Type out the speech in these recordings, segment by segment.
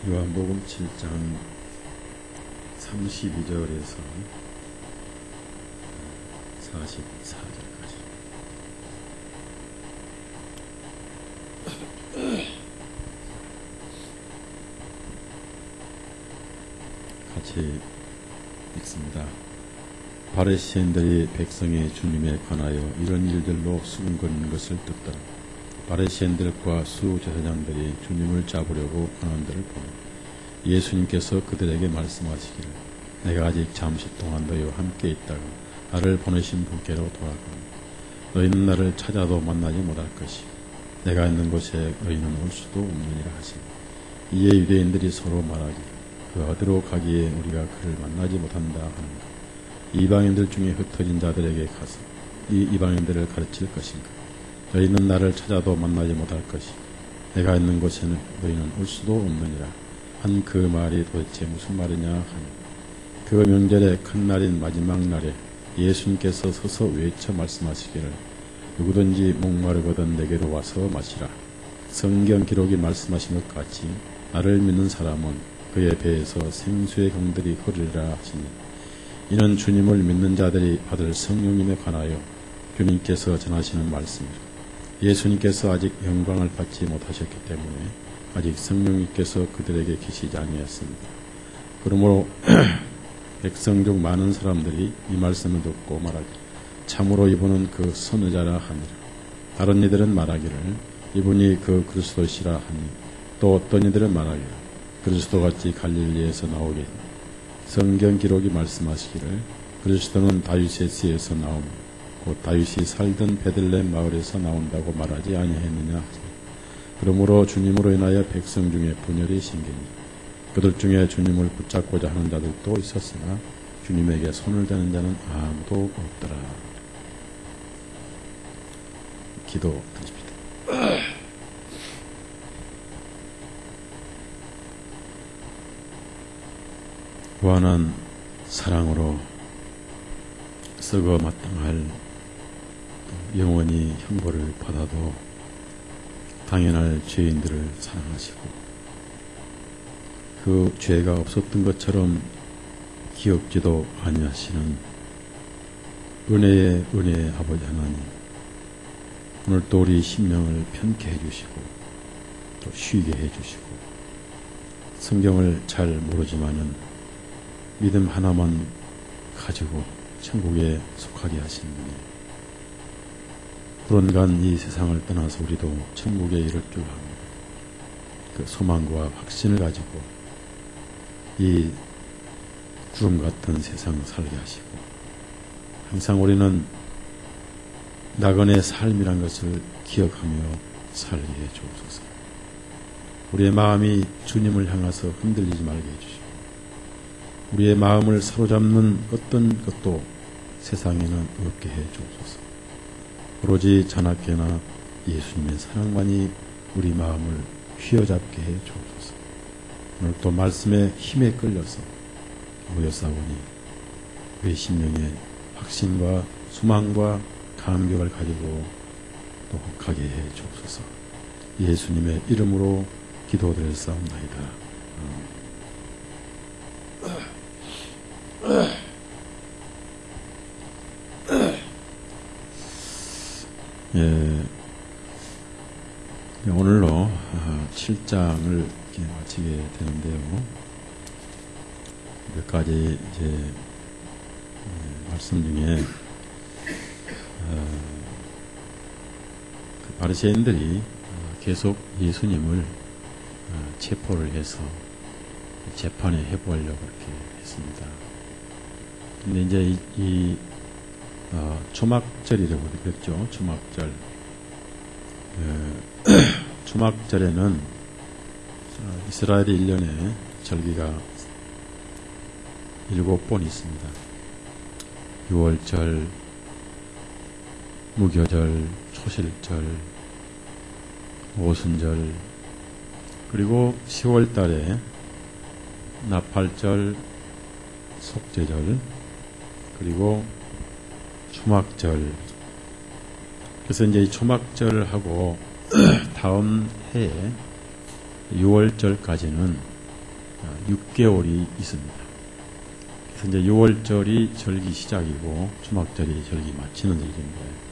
요한복음 7장 32절에서 44절까지. 같이 읽습니다. 바리새인들이 백성의 주님에 관하여 이런 일들로 수군거리는 것을 듣더라. 바리새인들과 수제사장들이 주님을 잡으려고 관원들을 보내 예수님께서 그들에게 말씀하시기를, 내가 아직 잠시 동안 너희와 함께 있다가 나를 보내신 분께로 돌아가니 너희는 나를 찾아도 만나지 못할 것이요 내가 있는 곳에 너희는 올 수도 없느니라 하시니, 이에 유대인들이 서로 말하기를, 그 어디로 가기에 우리가 그를 만나지 못한다 하는가. 이방인들 중에 흩어진 자들에게 가서 이 이방인들을 가르칠 것인가. 너희는 나를 찾아도 만나지 못할 것이 내가 있는 곳에는 너희는 올 수도 없느니라 한 그 말이 도대체 무슨 말이냐 하니, 그 명절의 큰 날인 마지막 날에 예수님께서 서서 외쳐 말씀하시기를, 누구든지 목마르거든 내게로 와서 마시라. 성경 기록이 말씀하신 것 같이 나를 믿는 사람은 그의 배에서 생수의 강들이 흐르리라 하시니, 이는 주님을 믿는 자들이 받을 성령님에 관하여 주님께서 전하시는 말씀이라. 예수님께서 아직 영광을 받지 못하셨기 때문에 아직 성령님께서 그들에게 계시지 아니했습니다. 그러므로 백성 중 많은 사람들이 이 말씀을 듣고 말하기를, 참으로 이분은 그 선지자라 하니라. 다른 이들은 말하기를, 이분이 그 그리스도시라 하니, 또 어떤 이들은 말하기를, 그리스도같이 갈릴리에서 나오겠니. 성경 기록이 말씀하시기를, 그리스도는 다윗의 씨에서 나오며 곧 다윗이 살던 베들레헴 마을에서 나온다고 말하지 아니했느냐. 그러므로 주님으로 인하여 백성 중에 분열이 생기니, 그들 중에 주님을 붙잡고자 하는 자들도 있었으나 주님에게 손을 대는 자는 아무도 없더라. 기도드립니다. 무한한 사랑으로 썩어 마땅할 영원히 형벌을 받아도 당연할 죄인들을 사랑하시고, 그 죄가 없었던 것처럼 기억지도 아니하시는 은혜의 아버지 하나님, 오늘 또 우리 심령을 편케 해주시고 또 쉬게 해주시고, 성경을 잘 모르지만은 믿음 하나만 가지고 천국에 속하게 하신 분이, 불온간 이 세상을 떠나서 우리도 천국에 이를 줄 압니다. 그 소망과 확신을 가지고 이 구름 같은 세상 살게 하시고, 항상 우리는 나그네 삶이란 것을 기억하며 살게 해 주옵소서. 우리의 마음이 주님을 향해서 흔들리지 말게 해주시고, 우리의 마음을 사로잡는 어떤 것도 세상에는 없게 해 주옵소서. 오로지 자나깨나 예수님의 사랑만이 우리 마음을 휘어잡게 해 주옵소서. 오늘 또 말씀의 힘에 끌려서 모여 싸우니 우리 심령의 확신과 소망과 감격을 가지고 또 혹하게 해 주옵소서. 예수님의 이름으로 기도드렸사옵나이다. 오늘로 7장을 마치게 되는데요. 몇 가지 말씀 중에 그 바리새인들이 계속 예수님을 체포를 해서 재판에 해보려고 이렇게 했습니다. 근데 이제 이 초막절이라고 그랬죠. 초막절. 초막절에는 이스라엘의 1년에 절기가 7번 있습니다. 6월절, 무교절, 초실절, 오순절, 그리고 10월 달에 나팔절, 속죄절, 그리고 초막절. 그래서 이제 이 초막절하고 다음 해에 6월절까지는 6개월이 있습니다. 그래서 이제 6월절이 절기 시작이고 주막절이 절기 마치는 절기인데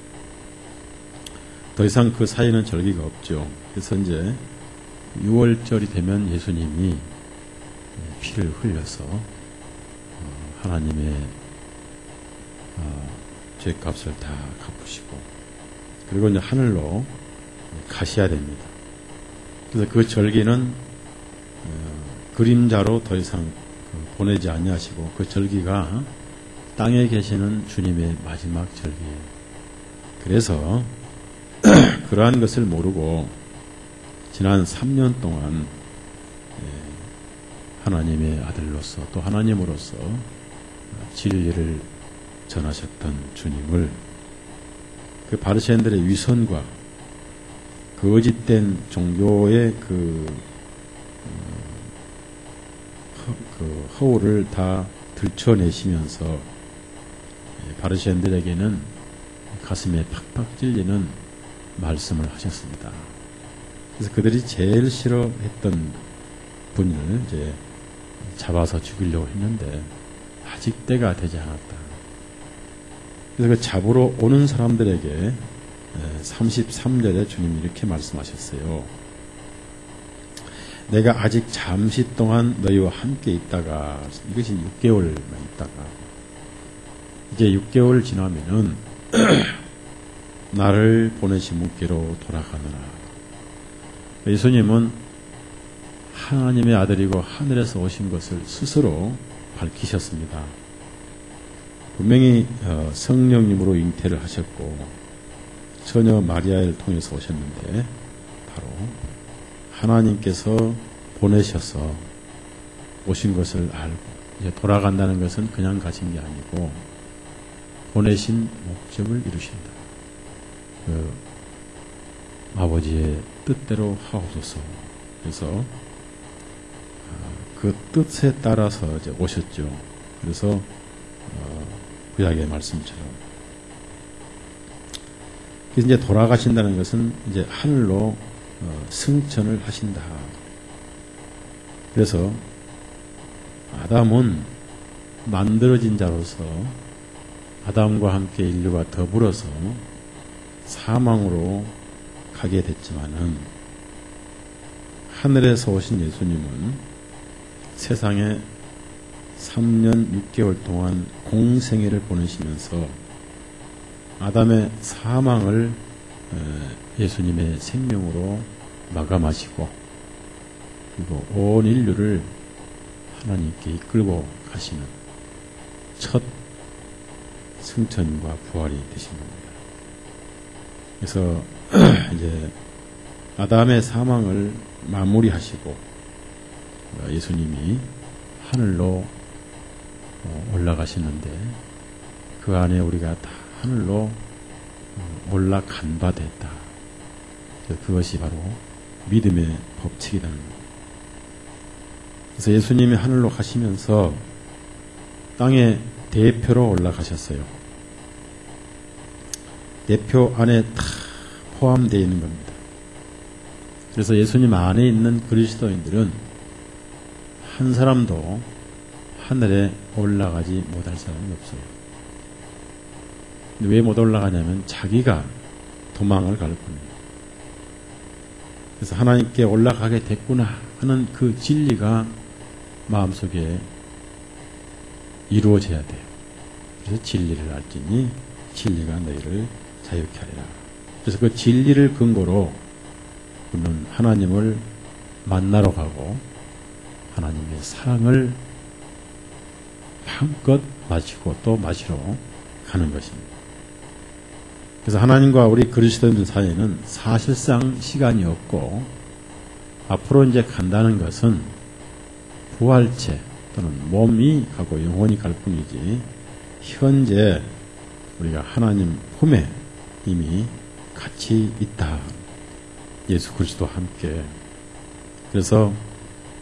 더 이상 그 사이는 절기가 없죠. 그래서 이제 6월절이 되면 예수님이 피를 흘려서 하나님의 죄값을 다 갚으시고 그리고 이제 하늘로 가셔야 됩니다. 그래서 그 절기는 그림자로 더 이상 보내지 아니하시고 그 절기가 땅에 계시는 주님의 마지막 절기예요. 그래서 그러한 것을 모르고 지난 3년 동안 하나님의 아들로서 또 하나님으로서 진리를 전하셨던 주님을 그 바리새인들의 위선과 거짓된 종교의 그 허울을 다 들춰내시면서 바리새인들에게는 가슴에 팍팍 찔리는 말씀을 하셨습니다. 그래서 그들이 제일 싫어했던 분을 이제 잡아서 죽이려고 했는데 아직 때가 되지 않았다. 그래서 그 잡으러 오는 사람들에게 33절에 주님이 이렇게 말씀하셨어요. 내가 아직 잠시 동안 너희와 함께 있다가 이것이 6개월만 있다가 이제 6개월 지나면은 나를 보내신 분께로 돌아가느라. 예수님은 하나님의 아들이고 하늘에서 오신 것을 스스로 밝히셨습니다. 분명히 성령님으로 잉태를 하셨고 처녀 마리아를 통해서 오셨는데 바로 하나님께서 보내셔서 오신 것을 알고 이제 돌아간다는 것은 그냥 가신 게 아니고 보내신 목적을 이루신다. 그 아버지의 뜻대로 하옵소서. 그래서 그 뜻에 따라서 이제 오셨죠. 그래서 구약의 말씀처럼. 그래서 이제 돌아가신다는 것은 이제 하늘로 승천을 하신다. 그래서 아담은 만들어진 자로서 아담과 함께 인류가 더불어서 사망으로 가게 됐지만은 하늘에서 오신 예수님은 세상에 3년 6개월 동안 공생애를 보내시면서 아담의 사망을 예수님의 생명으로 마감하시고 그리고 온 인류를 하나님께 이끌고 가시는 첫 승천과 부활이 되신 겁니다. 그래서 이제 아담의 사망을 마무리하시고 예수님이 하늘로 올라가시는데 그 안에 우리가 다 하늘로 올라간 바 됐다. 그것이 바로 믿음의 법칙이라는 겁니다. 그래서 예수님이 하늘로 가시면서 땅의 대표로 올라가셨어요. 대표 안에 다 포함되어 있는 겁니다. 그래서 예수님 안에 있는 그리스도인들은 한 사람도 하늘에 올라가지 못할 사람이 없어요. 왜 못 올라가냐면 자기가 도망을 갈 뿐이에요. 그래서 하나님께 올라가게 됐구나 하는 그 진리가 마음속에 이루어져야 돼요. 그래서 진리를 알지니 진리가 너희를 자유케 하리라. 그래서 그 진리를 근거로 우리는 하나님을 만나러 가고 하나님의 사랑을 한껏 마시고 또 마시러 가는 것입니다. 그래서 하나님과 우리 그리스도인들 사이에는 사실상 시간이 없고 앞으로 이제 간다는 것은 부활체 또는 몸이 가고 영혼이 갈 뿐이지 현재 우리가 하나님 품에 이미 같이 있다. 예수 그리스도와 함께. 그래서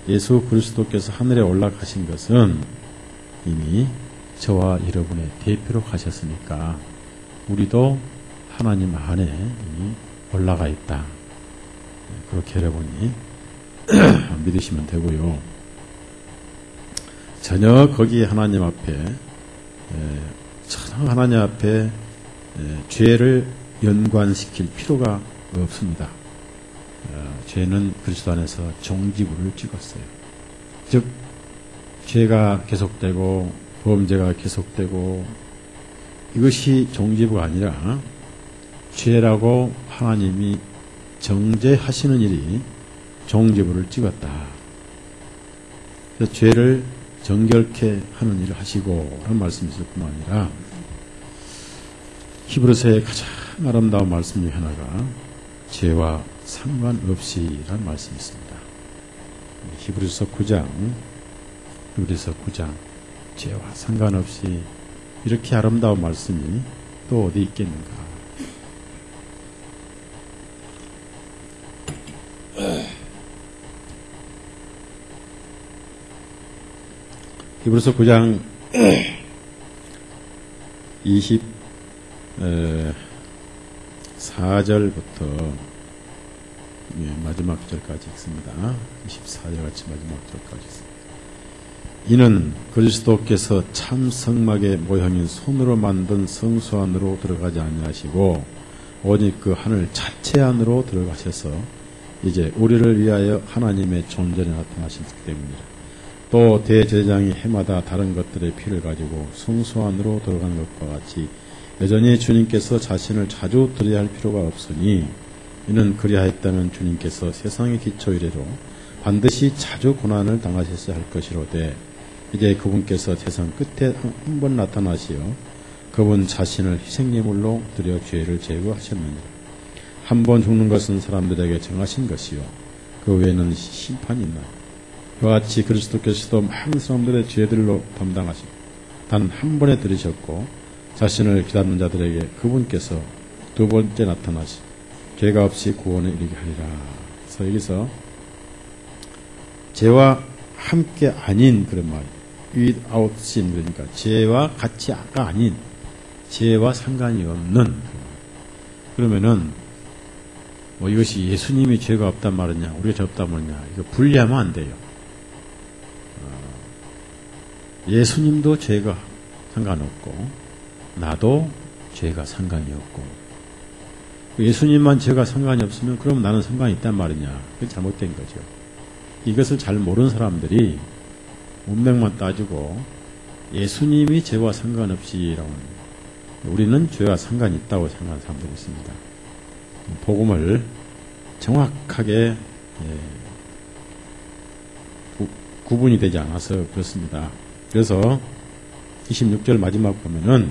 예수 그리스도께서 하늘에 올라가신 것은 이미 저와 여러분의 대표로 가셨으니까 우리도 하나님 안에 이미 올라가 있다. 그렇게 여러분이 믿으시면 되고요. 전혀 거기 하나님 앞에 전혀 하나님 앞에 죄를 연관시킬 필요가 없습니다. 죄는 그리스도 안에서 종지부를 찍었어요. 즉 죄가 계속되고 범죄가 계속되고 이것이 종지부가 아니라 죄라고 하나님이 정죄하시는 일이 종지부를 찍었다. 그래서 죄를 정결케 하는 일을 하시고 라는 말씀이 있을 뿐만 아니라 히브리서의 가장 아름다운 말씀 중 하나가 죄와 상관없이 라는 말씀이 있습니다. 히브리서 9장 죄와 상관없이 이렇게 아름다운 말씀이 또 어디 있겠는가. 히브리서 9장 24절부터 마지막 절까지 읽습니다. 24절 같이 마지막 절까지 읽습니다. 이는 그리스도께서 참 성막의 모형인 손으로 만든 성소 안으로 들어가지 아니하시고 오직 그 하늘 자체 안으로 들어가셔서 이제 우리를 위하여 하나님의 존재에 나타나셨기 때문이라. 또 대제사장이 해마다 다른 것들의 피를 가지고 성소 안으로 들어가는 것과 같이 여전히 주님께서 자신을 자주 드려야 할 필요가 없으니 이는 그리하였다면 주님께서 세상의 기초 이래로 반드시 자주 고난을 당하셨어야 할 것이로되 이제 그분께서 세상 끝에 한 번 나타나시어 그분 자신을 희생예물로 드려 죄를 제거하셨느니라. 한 번 죽는 것은 사람들에게 정하신 것이요 그 외에는 심판이 있나요? 그와 같이 그리스도께서도 많은 사람들의 죄들로 담당하시고 단 한 번에 들으셨고 자신을 기다리는 자들에게 그분께서 두 번째 나타나시 죄가 없이 구원에 이르게 하리라. 그래서 여기서 죄와 함께 아닌 그런 말 without sin 그러니까 죄와 같이가 아닌 죄와 상관이 없는 그러면은 뭐 이것이 예수님이 죄가 없단 말이냐 우리가 죄 없단 말이냐 이거 분리하면 안 돼요. 예수님도 죄가 상관없고 나도 죄가 상관이 없고 예수님만 죄가 상관이 없으면 그럼 나는 상관이 있단 말이냐. 그게 잘못된 거죠. 이것을 잘 모르는 사람들이 문맥만 따지고 예수님이 죄와 상관없이라고 우리는 죄와 상관이 있다고 생각하는 사람들이 있습니다. 복음을 정확하게 구분이 되지 않아서 그렇습니다. 그래서 26절 마지막 보면은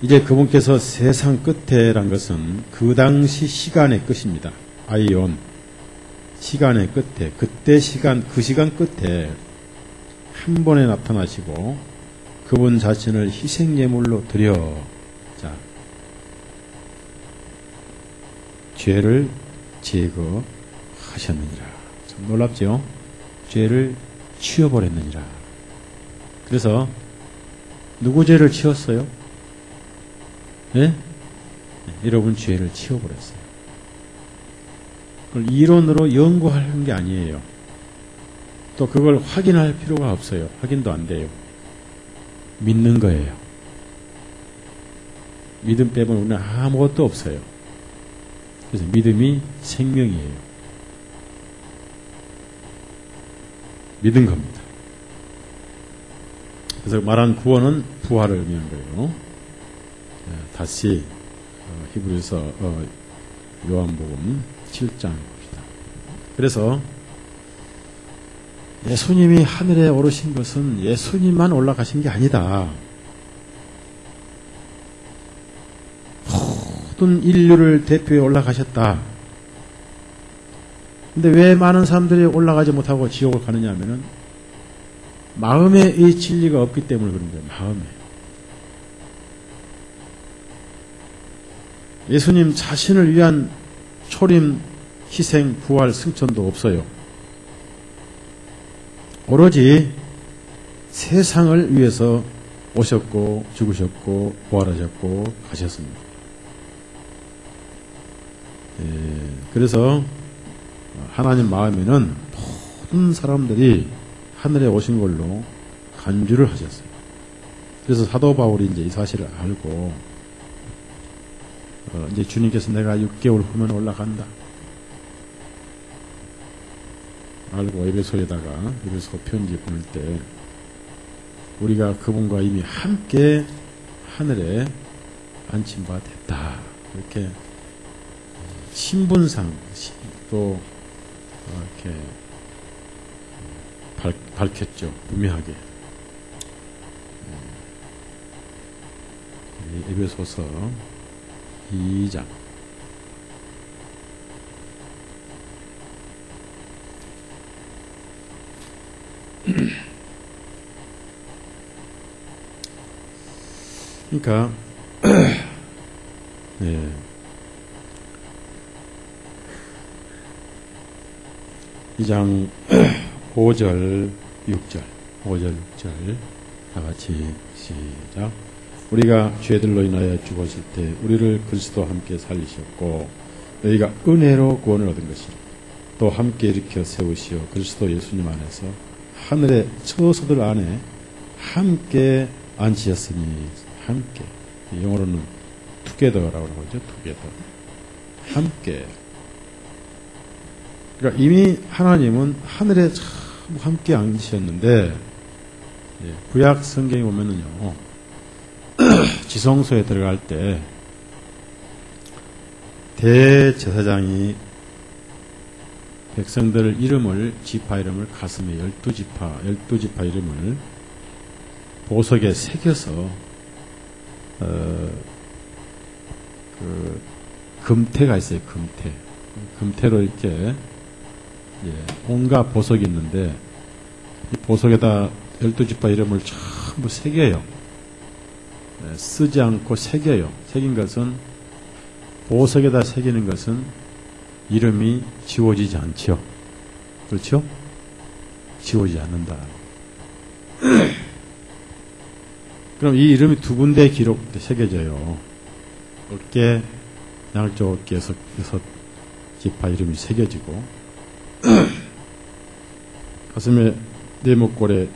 이제 그분께서 세상 끝에란 것은 그 당시 시간의 끝입니다. 아이온 시간의 끝에 그때 시간 그 시간 끝에 한 번에 나타나시고 그분 자신을 희생예물로 드려 자 죄를 제거하셨느니라. 참 놀랍죠? 죄를 치워버렸느니라. 그래서 누구 죄를 치웠어요? 네? 여러분 죄를 치워버렸어요. 그걸 이론으로 연구하는 게 아니에요. 또 그걸 확인할 필요가 없어요. 확인도 안 돼요. 믿는 거예요. 믿음 빼면 우리는 아무것도 없어요. 그래서 믿음이 생명이에요. 믿은 겁니다. 그래서 말한 구원은 부활을 의미한 거예요. 다시 히브리서 요한복음 7장 봅시다. 그래서 예수님이 하늘에 오르신 것은 예수님만 올라가신 게 아니다. 모든 인류를 대표해 올라가셨다. 근데 왜 많은 사람들이 올라가지 못하고 지옥을 가느냐 하면은 마음에 이 진리가 없기 때문에 그런 거예요. 마음에. 예수님 자신을 위한 초림, 희생, 부활, 승천도 없어요. 오로지 세상을 위해서 오셨고 죽으셨고 부활하셨고 가셨습니다. 그래서 하나님 마음에는 모든 사람들이 하늘에 오신 걸로 간주를 하셨어요. 그래서 사도 바울이 이제 이 사실을 알고 이제 주님께서 내가 6개월 후면 올라간다 알고 에베소에다가 에베소 편지 보낼 때 우리가 그분과 이미 함께 하늘에 안친 바 됐다 이렇게 신분상 또 이렇게 밝혔죠. 분명하게. 에베소서 2장 그러니까 네. 2장 5절 6절 다 같이 시작. 우리가 죄들로 인하여 죽었을 때 우리를 그리스도와 함께 살리셨고 너희가 은혜로 구원을 얻은 것이라. 또 함께 일으켜 세우시어 그리스도 예수님 안에서 하늘의 처소들 안에 함께 앉히셨으니 함께 영어로는 together라고 하죠. together 함께. 그러니까 이미 하나님은 하늘에 참 함께 앉으셨는데 구약 성경에 보면은요 지성소에 들어갈 때 대제사장이 백성들 이름을 지파 이름을 가슴에 12지파 이름을 보석에 새겨서 그 금태가 있어요. 금태로 이렇게 온갖 보석이 있는데 이 보석에다 12지파 이름을 전부 새겨요. 쓰지 않고 새겨요. 새긴 것은 보석에다 새기는 것은 이름이 지워지지 않죠. 그렇죠? 지워지지 않는다. 그럼 이 이름이 두 군데 새겨져요. 어깨, 양쪽 어깨에서 6지파 이름이 새겨지고 가슴에 내목골에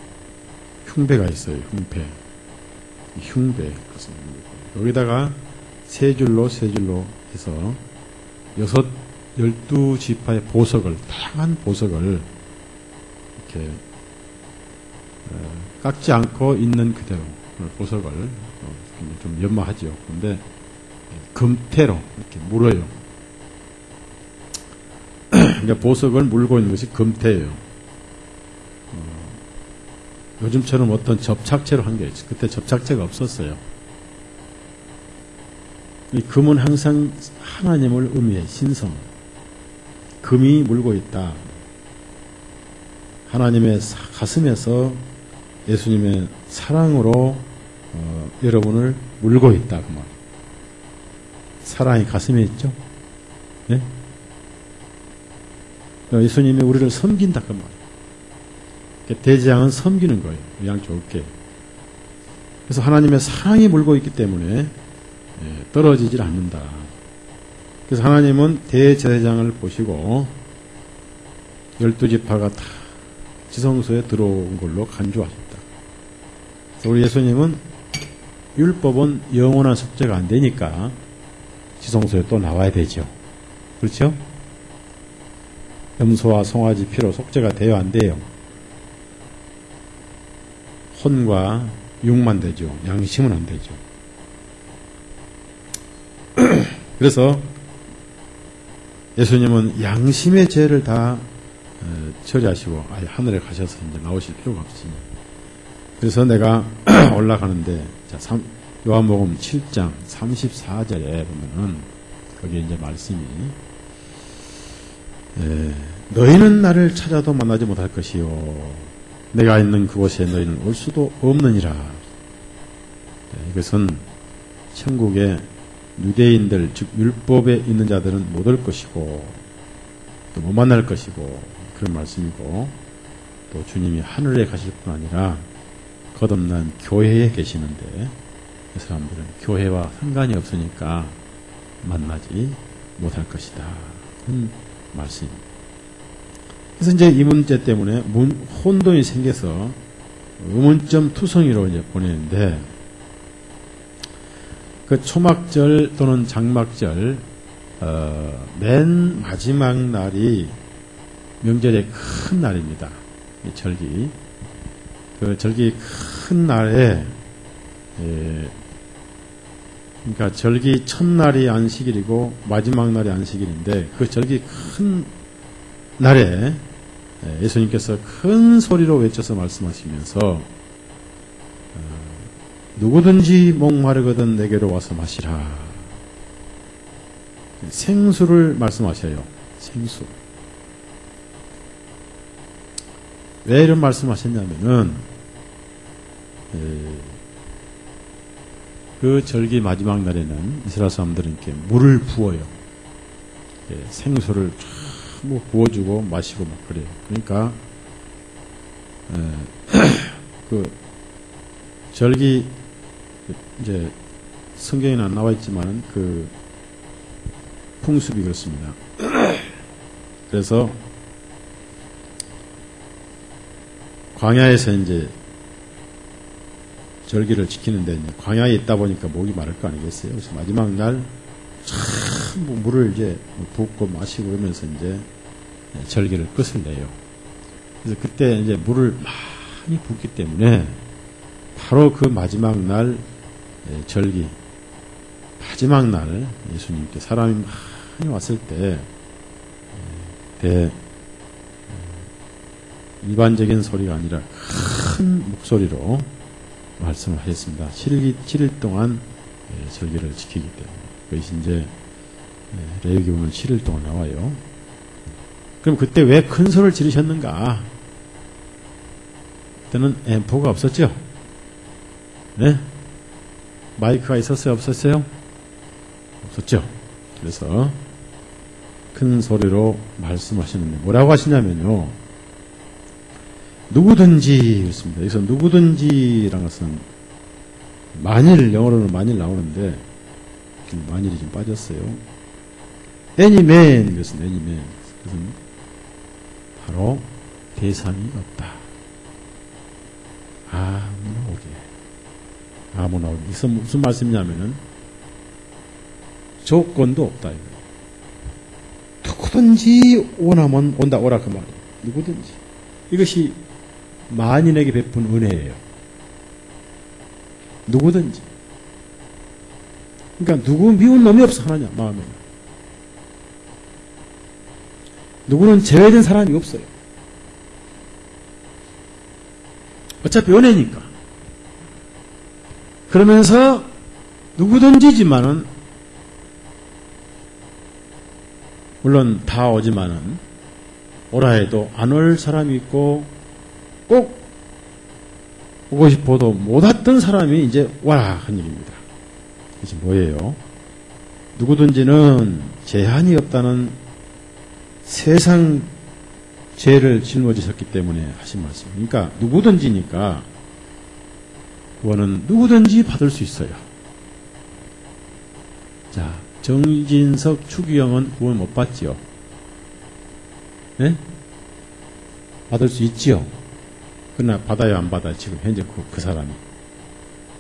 흉배가 있어요. 흉배. 여기다가 세 줄로 해서 12지파의 보석을, 다양한 보석을 이렇게 깎지 않고 있는 그대로 보석을 좀 연마하죠. 그런데 금태로 이렇게 물어요. 그러니까 보석을 물고 있는 것이 금태예요. 요즘처럼 어떤 접착제로 한 게 있어요. 그때 접착제가 없었어요. 이 금은 항상 하나님을 의미해 신성. 금이 물고 있다. 하나님의 가슴에서 예수님의 사랑으로 여러분을 물고 있다. 그 말. 사랑이 가슴에 있죠? 네? 예수님이 우리를 섬긴다. 그 말. 대제장은 섬기는 거예요. 양쪽 어깨. 그래서 하나님의 사랑이 물고 있기 때문에 떨어지질 않는다. 그래서 하나님은 대제사장을 보시고 12지파가 다 지성소에 들어온 걸로 간주하셨다. 그래서 우리 예수님은 율법은 영원한 속죄가 안 되니까 지성소에 또 나와야 되죠. 그렇죠? 염소와 송아지 피로 속죄가 돼요, 안 돼요? 혼과 육만 되죠. 양심은 안 되죠. 그래서 예수님은 양심의 죄를 다 처리하시고 아예 하늘에 가셔서 이제 나오실 필요가 없으니. 그래서 내가 올라가는데 자, 요한복음 7장 34절에 보면은 거기에 이제 말씀이 너희는 나를 찾아도 만나지 못할 것이요 내가 있는 그곳에 너희는 올 수도 없느니라. 이것은 천국에 유대인들 즉 율법에 있는 자들은 못 올 것이고 또 못 만날 것이고 그런 말씀이고 또 주님이 하늘에 가실 뿐 아니라 거듭난 교회에 계시는데 그 사람들은 교회와 상관이 없으니까 만나지 못할 것이다. 그런 말씀입니다. 그래서 이제 이 문제 때문에 혼돈이 생겨서 의문점 투성이로 이제 보내는데, 그 초막절 또는 장막절, 맨 마지막 날이 명절의 큰 날입니다. 이 절기. 그 절기 큰 날에, 그러니까 절기 첫날이 안식일이고 마지막 날이 안식일인데, 그 절기 큰 날에 예수님께서 큰 소리로 외쳐서 말씀하시면서 누구든지 목마르거든 내게로 와서 마시라. 생수를 말씀하셔요. 생수. 왜 이런 말씀하셨냐면은 그 절기 마지막 날에는 이스라엘 사람들은 이렇게 물을 부어요. 생수를 뭐 부어주고 마시고 막 그래요. 그러니까 그 절기 이제 성경에는 안 나와 있지만 그 풍습이 그렇습니다. 그래서 광야에서 이제 절기를 지키는데 이제 광야에 있다 보니까 목이 마를 거 아니겠어요? 그래서 마지막 날 참 물을 이제 붓고 마시고 그러면서 이제 절기를 끝을 내요. 그래서 그때 이제 물을 많이 붓기 때문에 바로 그 마지막 날 절기 마지막 날 예수님께 사람이 많이 왔을 때 일반적인 소리가 아니라 큰 목소리로 말씀을 하셨습니다. 7일 동안 절기를 지키기 때문에. 그것이 이제 레위기 보면 7일 동안 나와요. 그럼 그때 왜 큰 소리를 지르셨는가? 그때는 앰프가 없었죠? 네? 마이크가 있었어요? 없었어요? 없었죠? 그래서 큰 소리로 말씀하시는데 뭐라고 하시냐면요. 누구든지 그렇습니다. 여기서 누구든지라는 것은 만일, 영어로는 만일 나오는데 만일이 좀 빠졌어요. any man 그것은 any man. 그것은 바로 대상이 없다. 아무나 오게. 이것은 무슨 말씀이냐면은 조건도 없다 이거예요. 누구든지 원하면 온다 오라 그 말이에요. 누구든지. 이것이 만인에게 베푼 은혜예요. 누구든지. 그러니까 누구 미운 놈이 없어 하나냐 마음에. 누구는 제외된 사람이 없어요. 어차피 은혜니까. 그러면서 누구든지지만은 물론 다 오지만은 오라 해도 안 올 사람이 있고 꼭 오고 싶어도 못 왔던 사람이 이제 와라 한 일입니다. 이게 뭐예요? 누구든지는 제한이 없다는 세상 죄를 짊어지셨기 때문에 하신 말씀. 그러니까 누구든지니까 구원은 누구든지 받을 수 있어요. 자, 정진석, 추기영은 구원 못 받지요? 네? 받을 수 있지요? 그러나 받아요, 안 받아요? 지금 현재 그 사람이.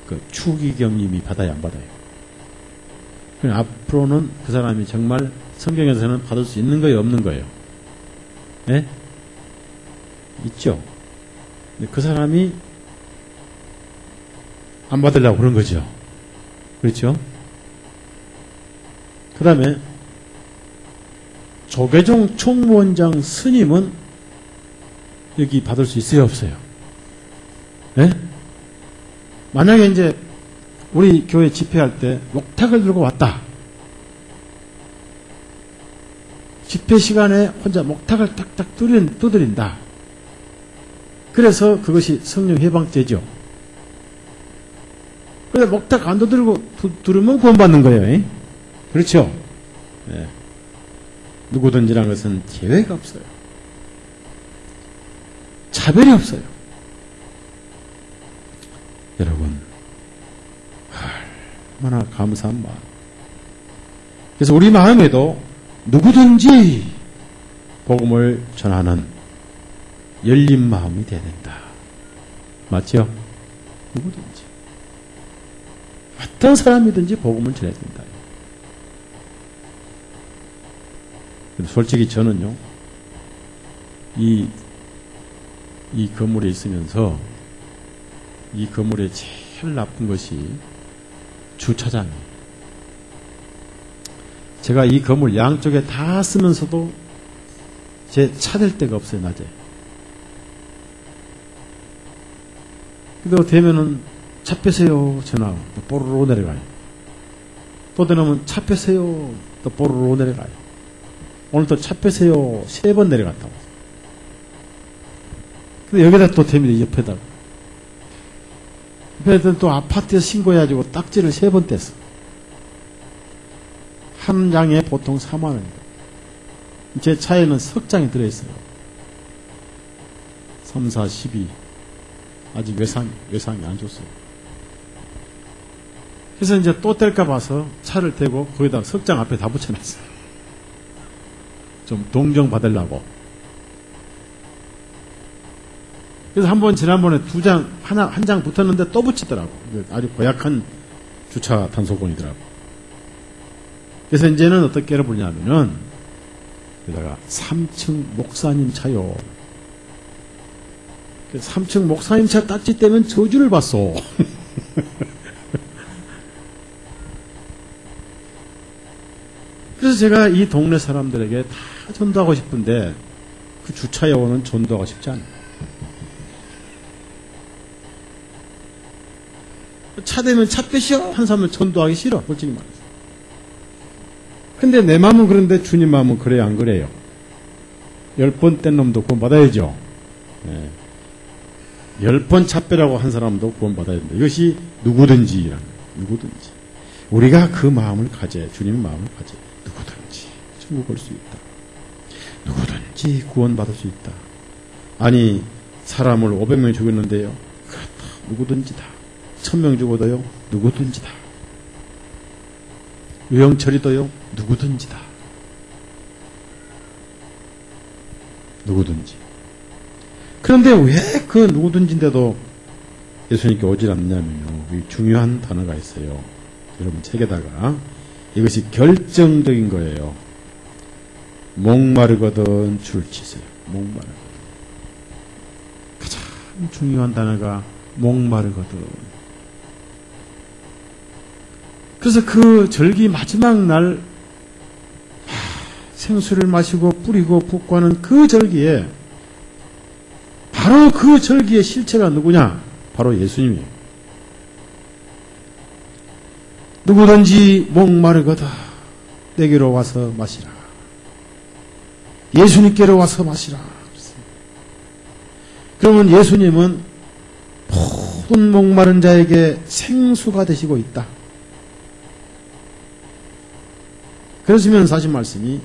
그 추기경님이 받아요, 안 받아요? 그러나 앞으로는 그 사람이 정말 성경에서는 받을 수 있는 거예요, 없는 거예요? 네? 있죠? 근데 그 사람이 안 받으려고 그런 거죠. 그렇죠? 그 다음에 조계종 총무원장 스님은 여기 받을 수 있어요, 없어요? 네? 만약에 이제 우리 교회 집회할 때 목탁을 들고 왔다. 집회 시간에 혼자 목탁을 탁탁 두드린다. 그래서 그것이 성령 해방죄죠. 그래서 목탁 안 두드리면 구원받는 거예요. 그렇죠? 네. 누구든지라는 것은 제외가 없어요. 차별이 없어요. 여러분, 얼마나 감사한 마음. 그래서 우리 마음에도 누구든지 복음을 전하는 열린 마음이 돼야 된다. 맞죠? 누구든지. 어떤 사람이든지 복음을 전해야 된다. 솔직히 저는요, 이 건물에 있으면서 이 건물에 제일 나쁜 것이 주차장이에요. 제가 이 건물 양쪽에 다 쓰면서도 제 찾을 데가 없어요, 낮에. 그리고 되면은 차 빼세요, 전화. 또 뽀로로 내려가요. 또 되면 차 빼세요, 또 뽀로로 내려가요. 오늘 또 차 빼세요, 3번 내려갔다고. 근데 여기다 또 됩니다, 옆에다가. 옆에다 또 아파트에서 신고해가지고 딱지를 3번 뗐어. 한 장에 보통 4만원입니다. 제 차에는 석장이 들어있어요. 3, 4, 12. 아직 외상이 안 좋았어요. 그래서 이제 또 뗄까 봐서 차를 대고 거기다 석장 앞에 다 붙여놨어요. 좀 동정 받으려고. 그래서 지난번에 한 장 붙었는데 또 붙이더라고. 아주 고약한 주차 단속원이더라고. 그래서 이제는 어떻게 해보냐면은, 여기다가 3층 목사님 차요. 3층 목사님 차 딱지 떼면 저주를 받소. 그래서 제가 이 동네 사람들에게 다 전도하고 싶은데, 그 주차 요원은 전도하고 싶지 않아요. 차 대면 차 빼시오! 한 사람은 전도하기 싫어, 솔직히 말해서. 근데 내 마음은 그런데 주님 마음은 그래요, 안 그래요? 10번 뗀 놈도 구원받아야죠. 네. 10번 차 빼라고 한 사람도 구원받아야 된다. 이것이 누구든지라는 거예요. 누구든지. 우리가 그 마음을 가져야, 주님의 마음을 가져야 누구든지 천국 올 수 있다. 누구든지 구원받을 수 있다. 아니, 사람을 500명 죽였는데요. 그렇다. 누구든지 다. 1000명 죽어도요. 누구든지 다. 유영철이도요. 누구든지 다. 누구든지. 그런데 왜 그 누구든지인데도 예수님께 오질 않느냐면요. 이 중요한 단어가 있어요. 여러분 책에다가 이것이 결정적인 거예요. 목마르거든 줄 치세요. 목마르거든. 가장 중요한 단어가 목마르거든. 그래서 그 절기 마지막 날 생수를 마시고 뿌리고 붓고 하는 그 절기에 바로 그 절기의 실체가 누구냐? 바로 예수님이에요. 누구든지 목마르거다 내게로 와서 마시라. 예수님께로 와서 마시라. 그러면 예수님은 모든 목마른 자에게 생수가 되시고 있다. 그러시면서 하신 말씀이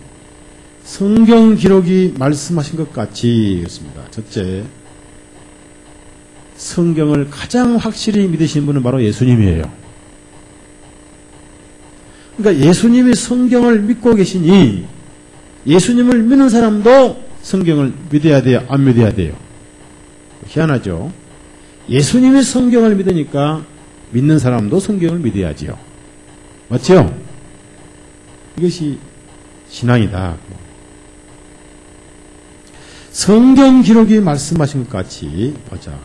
성경 기록이 말씀하신 것 같이 그렇습니다. 첫째, 성경을 가장 확실히 믿으시는 분은 바로 예수님이에요. 그러니까 예수님이 성경을 믿고 계시니 예수님을 믿는 사람도 성경을 믿어야 돼요? 안 믿어야 돼요? 희한하죠? 예수님이 성경을 믿으니까 믿는 사람도 성경을 믿어야지요. 맞죠? 이것이 신앙이다. 성경 기록이 말씀하신 것 같이 보자.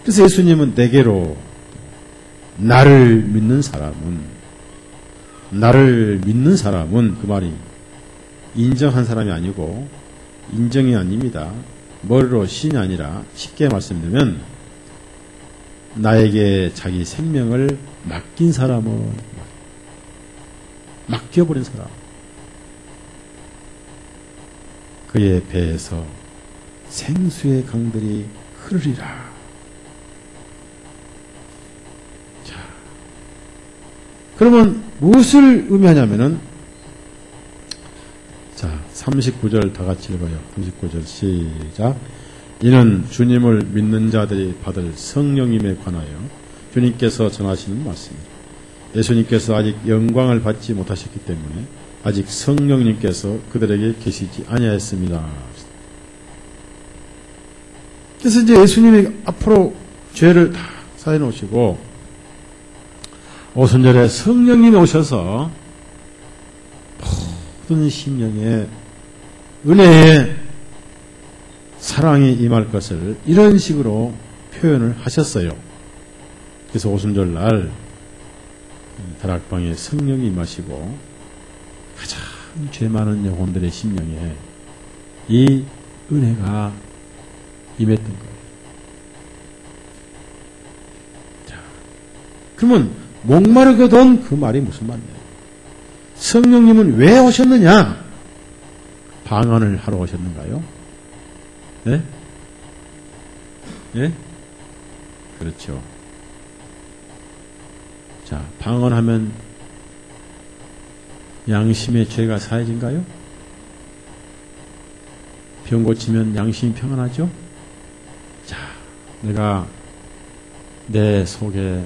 그래서 예수님은 내게로 나를 믿는 사람은 그 말이 인정한 사람이 아니고 인정이 아닙니다. 머리로 신이 아니라 쉽게 말씀드리면 나에게 자기 생명을 맡긴 사람은 맡겨버린 사람. 그의 배에서 생수의 강들이 흐르리라. 자, 그러면 무엇을 의미하냐면은, 자, 39절 다 같이 읽어요. 39절 시작. 이는 주님을 믿는 자들이 받을 성령님에 관하여 주님께서 전하시는 말씀입니다. 예수님께서 아직 영광을 받지 못하셨기 때문에 아직 성령님께서 그들에게 계시지 아니하였습니다. 그래서 이제 예수님이 앞으로 죄를 다 사해 놓으시고 오순절에 성령님이 오셔서 모든 심령에 은혜의 사랑이 임할 것을 이런 식으로 표현을 하셨어요. 그래서 오순절 날 다락방에 성령이 임하시고 가장 죄 많은 영혼들의 심령에 이 은혜가 임했던 거예요. 자, 그러면 목마르거든 그 말이 무슨 말이에요? 성령님은 왜 오셨느냐? 방언을 하러 오셨는가요? 네? 예? 그렇죠. 자, 방언하면 양심의 죄가 사해진가요? 병 고치면 양심이 평안하죠? 자, 내가 내 속에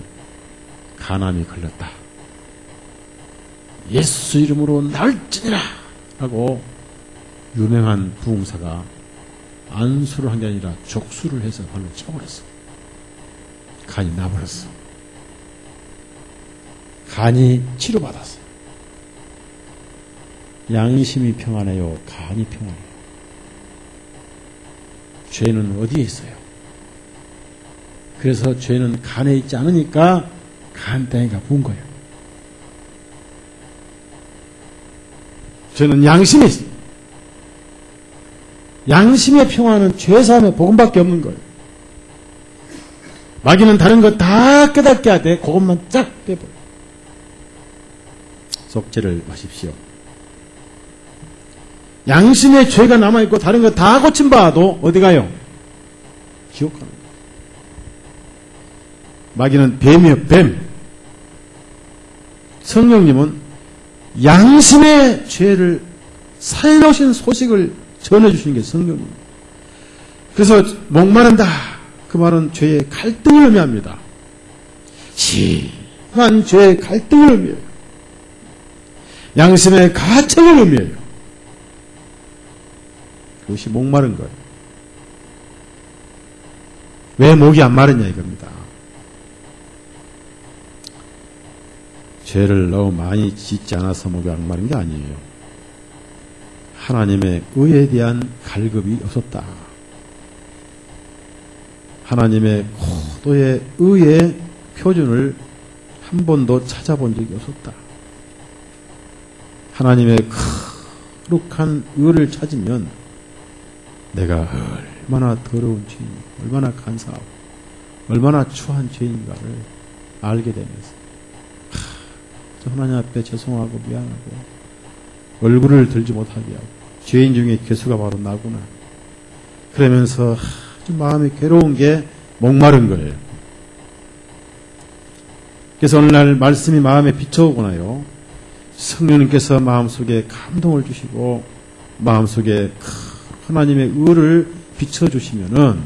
간암이 걸렸다. 예수 이름으로 나을지니라! 라고 유명한 부흥사가 안수를 한 게 아니라 족수를 해서 발로 쳐버렸어. 간이 나버렸어. 간이 치료받았어. 양심이 평안해요? 간이 평안해요? 죄는 어디에 있어요? 그래서 죄는 간에 있지 않으니까 간땡이가 부은 거예요. 죄는 양심에 있어요. 양심의 평화는 죄사함의 복음밖에 없는 거예요. 마귀는 다른 거 다 깨닫게 하되 그것만 쫙 빼버려요. 속죄를 마십시오. 양심의 죄가 남아있고 다른 거 다 고친 바도 어디 가요? 지옥 가는 거예요. 마귀는 뱀이에요, 뱀. 성령님은 양심의 죄를 살려오신 소식을 전해주시는 게 성령입니다. 그래서 목마른다. 그 말은 죄의 갈등을 의미합니다. 심한 죄의 갈등을 의미해요. 양심의 가책을 의미해요. 그것이 목마른 거예요. 왜 목이 안 마르냐 이겁니다. 죄를 너무 많이 짓지 않아서 목이 안 마른 게 아니에요. 하나님의 의에 대한 갈급이 없었다. 하나님의 고도의 의의 표준을 한 번도 찾아본 적이 없었다. 하나님의 거룩한 의를 찾으면 내가 얼마나 더러운 죄인가, 얼마나 간사하고 얼마나 추한 죄인가를 알게 되면서 하나님 앞에 죄송하고 미안하고 얼굴을 들지 못하게 하고 죄인 중에 괴수가 바로 나구나. 그러면서 아주 마음이 괴로운 게 목마른 거예요. 그래서 어느 날 말씀이 마음에 비춰오거나요. 성령님께서 마음속에 감동을 주시고 마음속에 하나님의 의를 비춰주시면은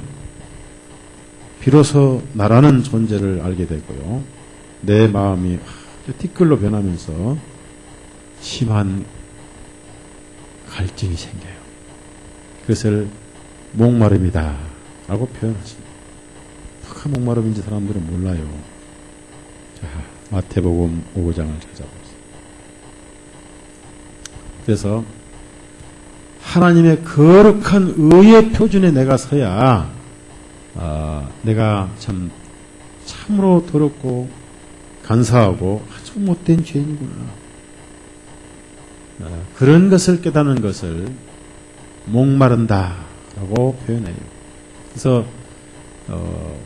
비로소 나라는 존재를 알게 되고요. 내 마음이 티끌로 변하면서 심한 갈증이 생겨요. 그것을 목마름이다 라고 표현하십니다. 뭐가 목마름인지 사람들은 몰라요. 자, 마태복음 5장을 찾아보세요. 그래서 하나님의 거룩한 의의 표준에 내가 서야 내가 참으로 더럽고 간사하고 아주 못된 죄인이구나. 그런 것을 깨닫는 것을 목마른다라고 표현해요. 그래서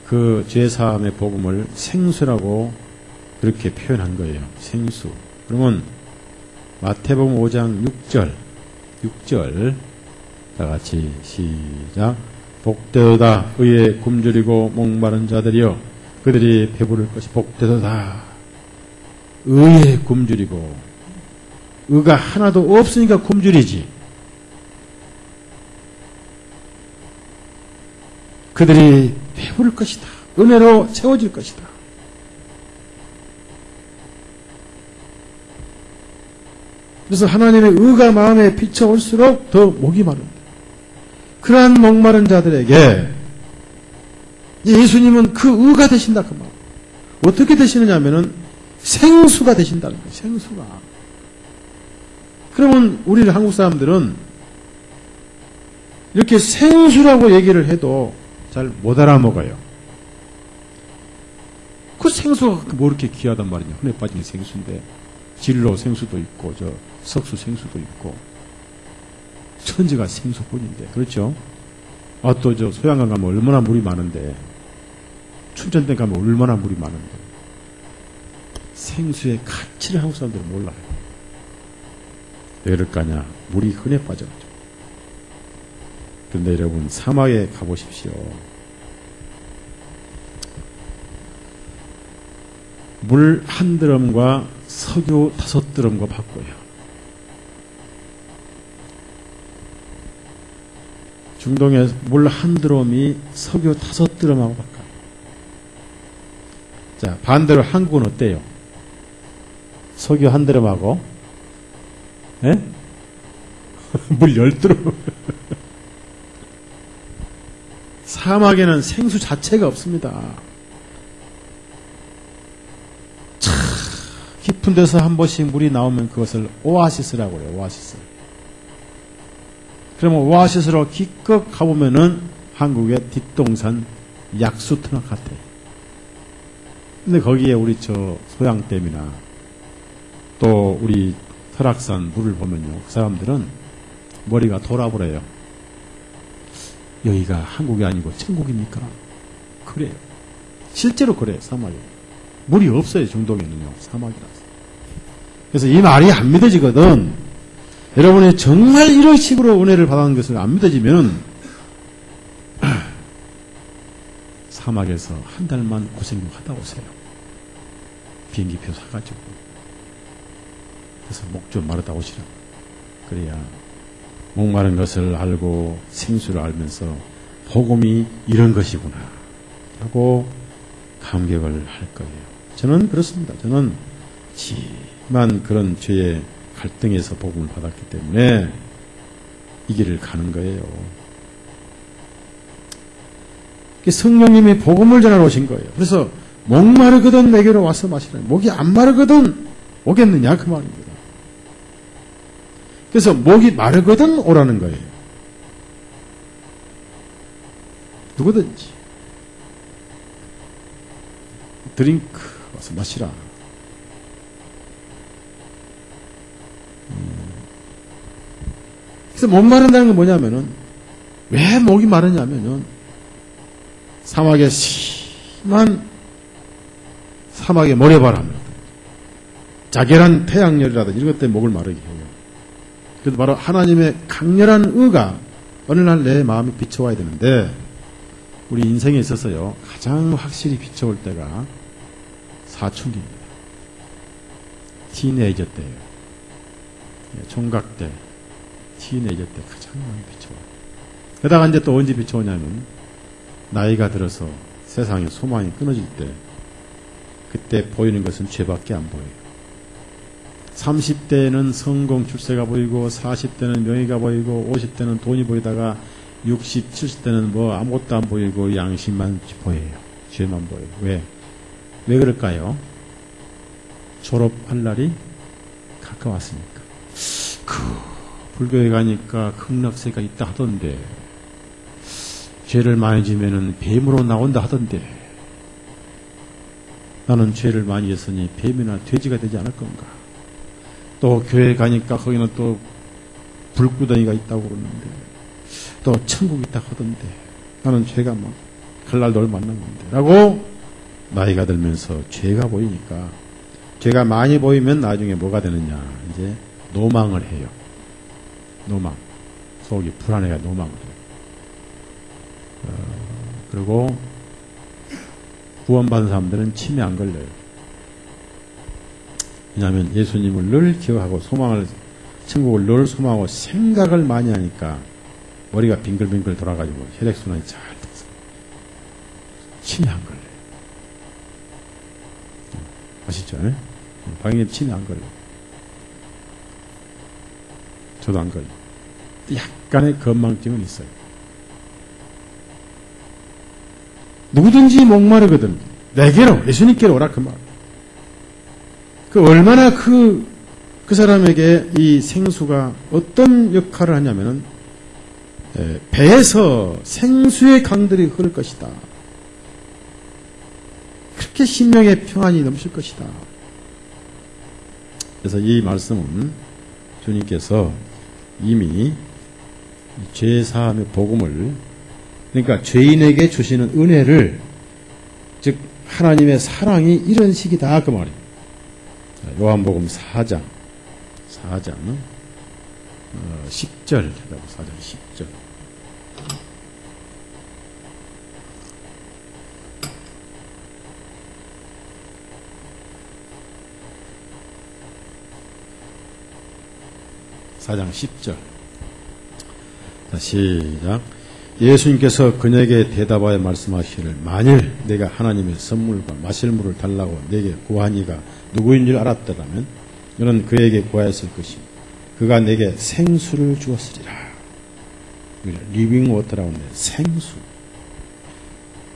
그 죄사함의 복음을 생수라고 그렇게 표현한 거예요. 생수. 그러면 마태복음 5장 6절 다 같이 시작. 복되도다 의에 굶주리고 목마른 자들이여 그들이 배부를 것이 복되도다. 의에 굶주리고 의가 하나도 없으니까 굶주리지. 그들이 배부를 것이다. 은혜로 채워질 것이다. 그래서 하나님의 의가 마음에 비춰올수록 더 목이 마릅니다. 그러한 목마른 자들에게 예수님은 그 의가 되신다 그 말. 어떻게 되시느냐 하면은 생수가 되신다는 거예요. 생수가. 그러면 우리 한국 사람들은 이렇게 생수라고 얘기를 해도 잘 못 알아먹어요. 그 생수가 뭐 이렇게 귀하단 말이냐. 흔해 빠진 생수인데 진로 생수도 있고 저 석수 생수도 있고 천지가 생수뿐인데 그렇죠? 아 또 저 소양강 가면 얼마나 물이 많은데 춘천댐 가면 얼마나 물이 많은데 생수의 가치를 한국 사람들은 몰라요. 왜 그럴까냐? 물이 흔해 빠져가지고. 그런데 여러분 사막에 가보십시오. 물 한 드럼과 석유 5드럼과 바꿔요. 중동에 물 한 드럼이 석유 5드럼하고 바꿔요. 자, 반대로 한국은 어때요? 석유 한 드럼하고 예? 물 10드럼. 사막에는 생수 자체가 없습니다. 깊은 데서 한 번씩 물이 나오면 그것을 오아시스라고 해요. 오아시스. 그러면 오아시스로 기껏 가보면은 한국의 뒷동산 약수터나 같아요. 근데 거기에 우리 저 소양댐이나 또 우리 설악산 물을 보면요. 그 사람들은 머리가 돌아버려요. 여기가 한국이 아니고 천국입니까? 그래요. 실제로 그래요. 사막에. 물이 없어요. 중동에는요. 사막이라서. 그래서 이 말이 안 믿어지거든. 여러분이 정말 이런 식으로 은혜를 받은 것을 안 믿어지면 사막에서 한 달만 고생 좀 하다 오세요. 비행기표 사가지고. 그래서 목 좀 마르다 오시라고. 그래야 목마른 것을 알고 생수를 알면서 복음이 이런 것이구나 하고 감격을 할 거예요. 저는 그렇습니다. 저는 심한 그런 죄의 갈등에서 복음을 받았기 때문에 이 길을 가는 거예요. 성령님이 복음을 전하러 오신 거예요. 그래서 목마르거든 내게로 와서 마시라. 목이 안 마르거든 오겠느냐 그 말입니다. 그래서 목이 마르거든 오라는 거예요. 누구든지 드링크 와서 마시라. 그래서 못 마른다는 건 뭐냐면은 왜 목이 마르냐면은 사막에 심한 사막의 모래바람, 자결한 태양열이라든지 이런 것 때문에 목을 마르게 해요. 그래서 바로 하나님의 강렬한 의가 어느 날 내 마음이 비춰와야 되는데 우리 인생에 있어서요 가장 확실히 비춰올 때가 사춘기입니다. 티네이저 때예요. 총각 때, 티네이저 때 가장 많이 비춰와요. 게다가 이제 또 언제 비춰오냐면 나이가 들어서 세상에 소망이 끊어질 때 그때 보이는 것은 죄밖에 안 보여요. 30대는 성공 출세가 보이고 40대는 명예가 보이고 50대는 돈이 보이다가 60, 70대는 뭐 아무것도 안 보이고 양심만 보여요. 죄만 보여요. 왜? 왜 그럴까요? 졸업할 날이 가까웠으니까. 불교에 가니까 극락세가 있다 하던데 죄를 많이 지면은 뱀으로 나온다 하던데 나는 죄를 많이 했으니 뱀이나 돼지가 되지 않을 건가? 또 교회 가니까 거기는 또 불구덩이가 있다고 그러는데 또 천국 있다고 하던데 나는 죄가 막 칼날도 얼마 안 남았는데 라고 나이가 들면서 죄가 보이니까 죄가 많이 보이면 나중에 뭐가 되느냐 이제 노망을 해요. 노망. 속이 불안해가 노망을 해요. 그리고 구원받은 사람들은 치매 안 걸려요. 왜냐하면 예수님을 늘 기억하고 소망을 천국을 늘 소망하고 생각을 많이 하니까 머리가 빙글빙글 돌아가지고 혈액순환이 잘 돼서 치매 안 걸려요. 아시죠? 방금 치매 안 걸려요. 저도 안 걸려요. 약간의 건망증은 있어요. 누구든지 목마르거든 내게로 예수님께로 오라 그 말. 그 얼마나 그 사람에게 이 생수가 어떤 역할을 하냐면은 배에서 생수의 강들이 흐를 것이다. 그렇게 심령의 평안이 넘칠 것이다. 그래서 이 말씀은 주님께서 이미 죄사함의 복음을, 그러니까 죄인에게 주시는 은혜를, 즉 하나님의 사랑이 이런 식이다 그 말이에요. 요한복음 4장 10절 4장 10절. (4장 10절) 자, 시작. 예수님께서 그녀에게 대답하여 말씀하시기를 만일 내가 하나님의 선물과 마실 물을 달라고 내게 구하니가 누구인 줄 알았더라면 너는 그에게 구하였을 것이요 그가 내게 생수를 주었으리라. 리빙 워터라고 하는데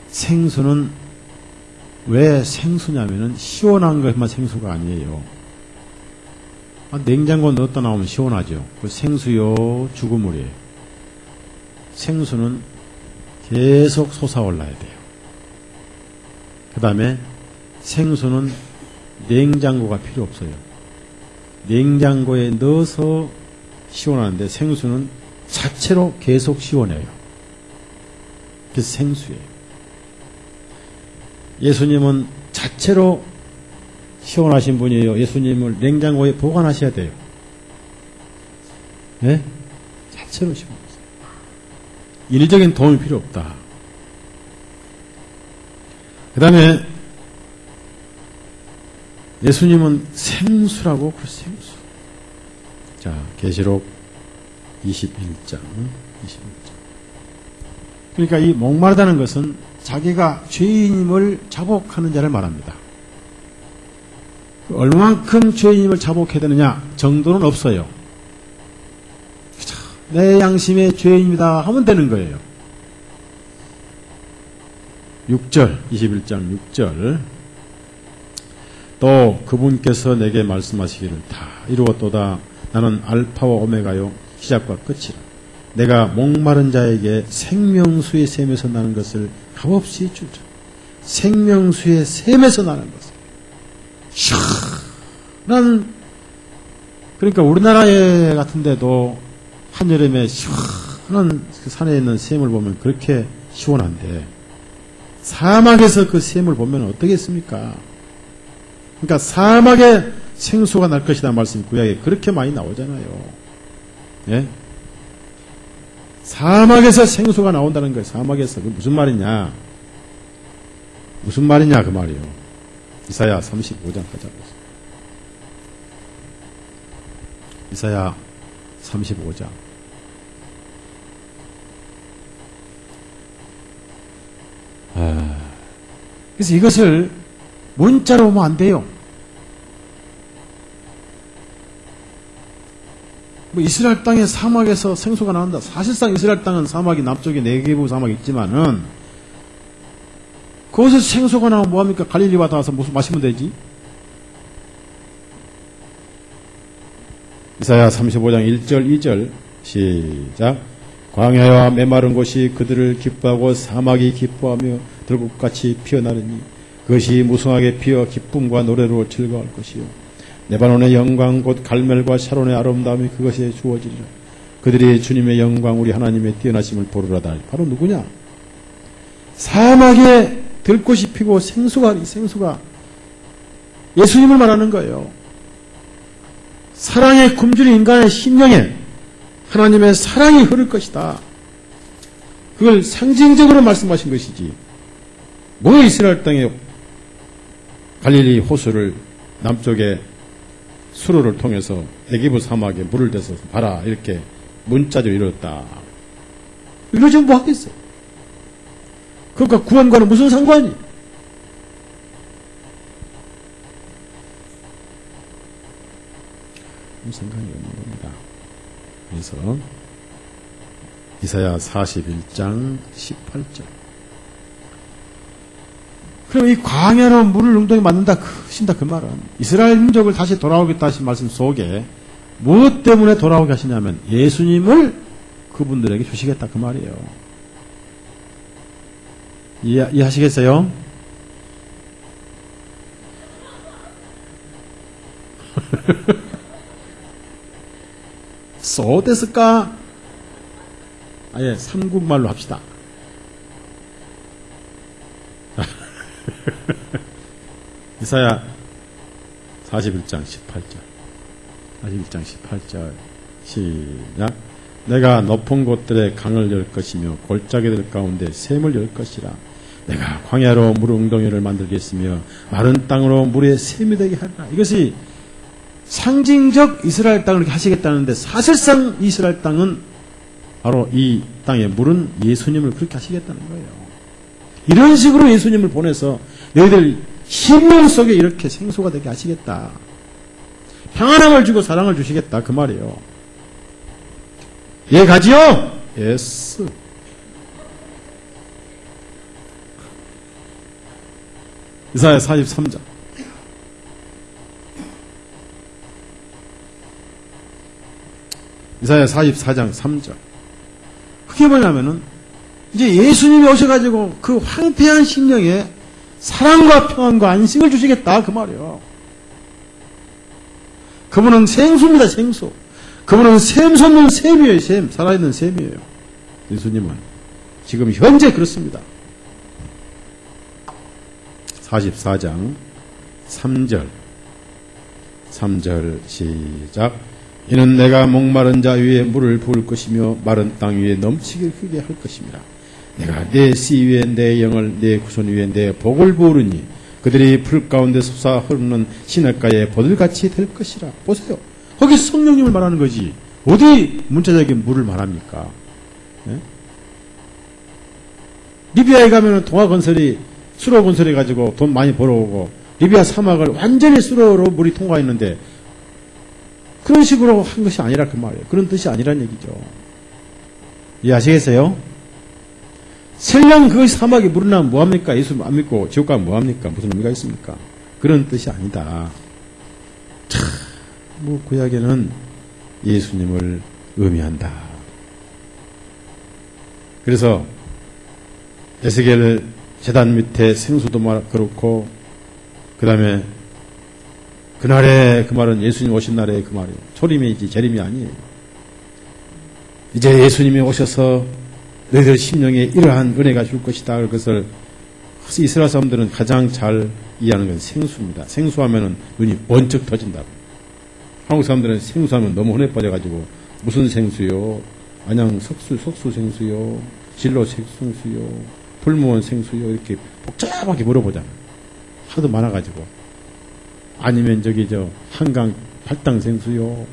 생수는 왜 생수냐면은 시원한 것만 생수가 아니에요. 냉장고 넣었다 나오면 시원하죠. 그 생수요 죽음물이에요. 생수는 계속 솟아올라야 돼요. 그 다음에 생수는 냉장고가 필요 없어요. 냉장고에 넣어서 시원하는데 생수는 자체로 계속 시원해요. 그래서 생수예요. 예수님은 자체로 시원하신 분이에요. 예수님을 냉장고에 보관하셔야 돼요. 네? 자체로 시원하세요. 일적인 도움이 필요 없다. 그 다음에 예수님은 생수라고 그 생수. 자, 계시록 21장. 그러니까 이 목마르다는 것은 자기가 죄인임을 자복하는 자를 말합니다. 얼마만큼 죄인임을 자복해야 되느냐 정도는 없어요. 내 양심의 죄인입니다 하면 되는 거예요. 6절 21장 6절 또 그분께서 내게 말씀하시기를 다 이루었도다. 나는 알파와 오메가요 시작과 끝이라. 내가 목마른 자에게 생명수의 샘에서 나는 것을 값없이 주자. 생명수의 샘에서 나는 것을 시원한, 그러니까 우리나라에 같은데도 한여름에 시원한 그 산에 있는 샘을 보면 그렇게 시원한데 사막에서 그 샘을 보면 어떻겠습니까? 그러니까 사막에 생수가 날 것이다 말씀 구약에 그렇게 많이 나오잖아요. 예? 사막에서 생수가 나온다는 거예요. 사막에서. 그게 무슨 말이냐? 무슨 말이냐 그 말이에요. 이사야 35장 가자고. 이사야 35장. 그래서 이것을 문자로 보면 안 돼요. 뭐 이스라엘 땅의 사막에서 생수가 나온다. 사실상 이스라엘 땅은 사막이 남쪽에 네게부 사막이 있지만은 거기서 생수가 나오면 뭐합니까? 갈릴리 바다 와서 무슨 마시면 되지? 이사야 35장 1절 2절 시작. 광야와 메마른 곳이 그들을 기뻐하고 사막이 기뻐하며 들국같이 피어나르니 그것이 무성하게 피어 기쁨과 노래로 즐거워할 것이요 레바논의 영광 곧 갈멜과 샤론의 아름다움이 그것에 주어지리라. 그들이 주님의 영광 우리 하나님의 뛰어나심을 보르라다. 바로 누구냐? 사막에 들꽃이 피고 생수가 예수님을 말하는 거예요. 사랑의 굶주린 인간의 심령에 하나님의 사랑이 흐를 것이다. 그걸 상징적으로 말씀하신 것이지. 뭐 이스라엘 땅에 갈릴리 호수를 남쪽에 수로를 통해서 네게부 사막에 물을 대서 봐라 이렇게 문자적으로 이뤘다. 이러지 뭐 하겠어. 그러니까 구원과는 무슨 상관이? 상관이 없는 겁니다. 그래서 이사야 41장 18절 그럼 이 광야로 물을 웅덩이 만든다 하신다 그 말은 이스라엘 민족을 다시 돌아오겠다 하신 말씀 속에 무엇 때문에 돌아오게 하시냐면 예수님을 그분들에게 주시겠다 그 말이에요. 이해하시겠어요? 쏘됐을까? 아예 삼국말로 합시다. 이사야 41장 18절 41장 18절 시작. 내가 높은 곳들에 강을 열 것이며 골짜기들 가운데 샘을 열 것이라. 내가 광야로 물 웅덩이를 만들겠으며 마른 땅으로 물의 샘이 되게 하리라. 이것이 상징적 이스라엘 땅을 이렇게 하시겠다는데 사실상 이스라엘 땅은 바로 이 땅의 물은 예수님을 그렇게 하시겠다는 거예요. 이런 식으로 예수님을 보내서 너희들 심령 속에 이렇게 생수가 되게 하시겠다. 평안함을 주고 사랑을 주시겠다 그 말이에요. 예 가지요? 예스. 이사야 43장 이사야 44장 3절. 그게 뭐냐면은 이제 예수님이 오셔가지고 그 황폐한 심령에 사랑과 평안과 안식을 주시겠다 그 말이에요. 그분은 생수입니다. 생수. 그분은 샘 솟는 샘이에요. 샘. 살아있는 샘이에요. 예수님은 지금 현재 그렇습니다. 44장 3절 3절 시작. 이는 내가 목마른 자 위에 물을 부을 것이며 마른 땅 위에 넘치게 흐르게 할 것입니다. 내가 내 씨 위에 내 영을 내 후손 위에 내 복을 부으르니 그들이 풀 가운데 솟아 흐르는 시냇가에 보들같이 될 것이라. 보세요. 거기 성령님을 말하는 거지. 어디 문자적인 물을 말합니까? 네? 리비아에 가면은 동화건설이 수로 건설해 가지고 돈 많이 벌어오고 리비아 사막을 완전히 수로로 물이 통과했는데 그런 식으로 한 것이 아니라 그 말이에요. 그런 뜻이 아니란 얘기죠. 이해하시겠어요? 설령 그 사막에 물이 나면 뭐합니까? 예수 안 믿고 지옥 가면 뭐합니까? 무슨 의미가 있습니까? 그런 뜻이 아니다. 참, 뭐 구약에는 예수님을 의미한다. 그래서 에스겔 제단 밑에 생수도 그렇고 그 다음에 그날에 그 말은 예수님 오신 날에 그 말이에요. 초림이지 재림이 아니에요. 이제 예수님이 오셔서 너희들 심령에 이러한 은혜가 줄 것이다. 그것을 이스라엘 사람들은 가장 잘 이해하는 건 생수입니다. 생수하면 눈이 번쩍 터진다고. 한국 사람들은 생수하면 너무 흔해 빠져가지고 무슨 생수요? 안양 석수 생수요? 진로 생수요? 풀무원 생수요? 이렇게 복잡하게 물어보잖아요. 하도 많아가지고. 아니면 한강 발당 생수요?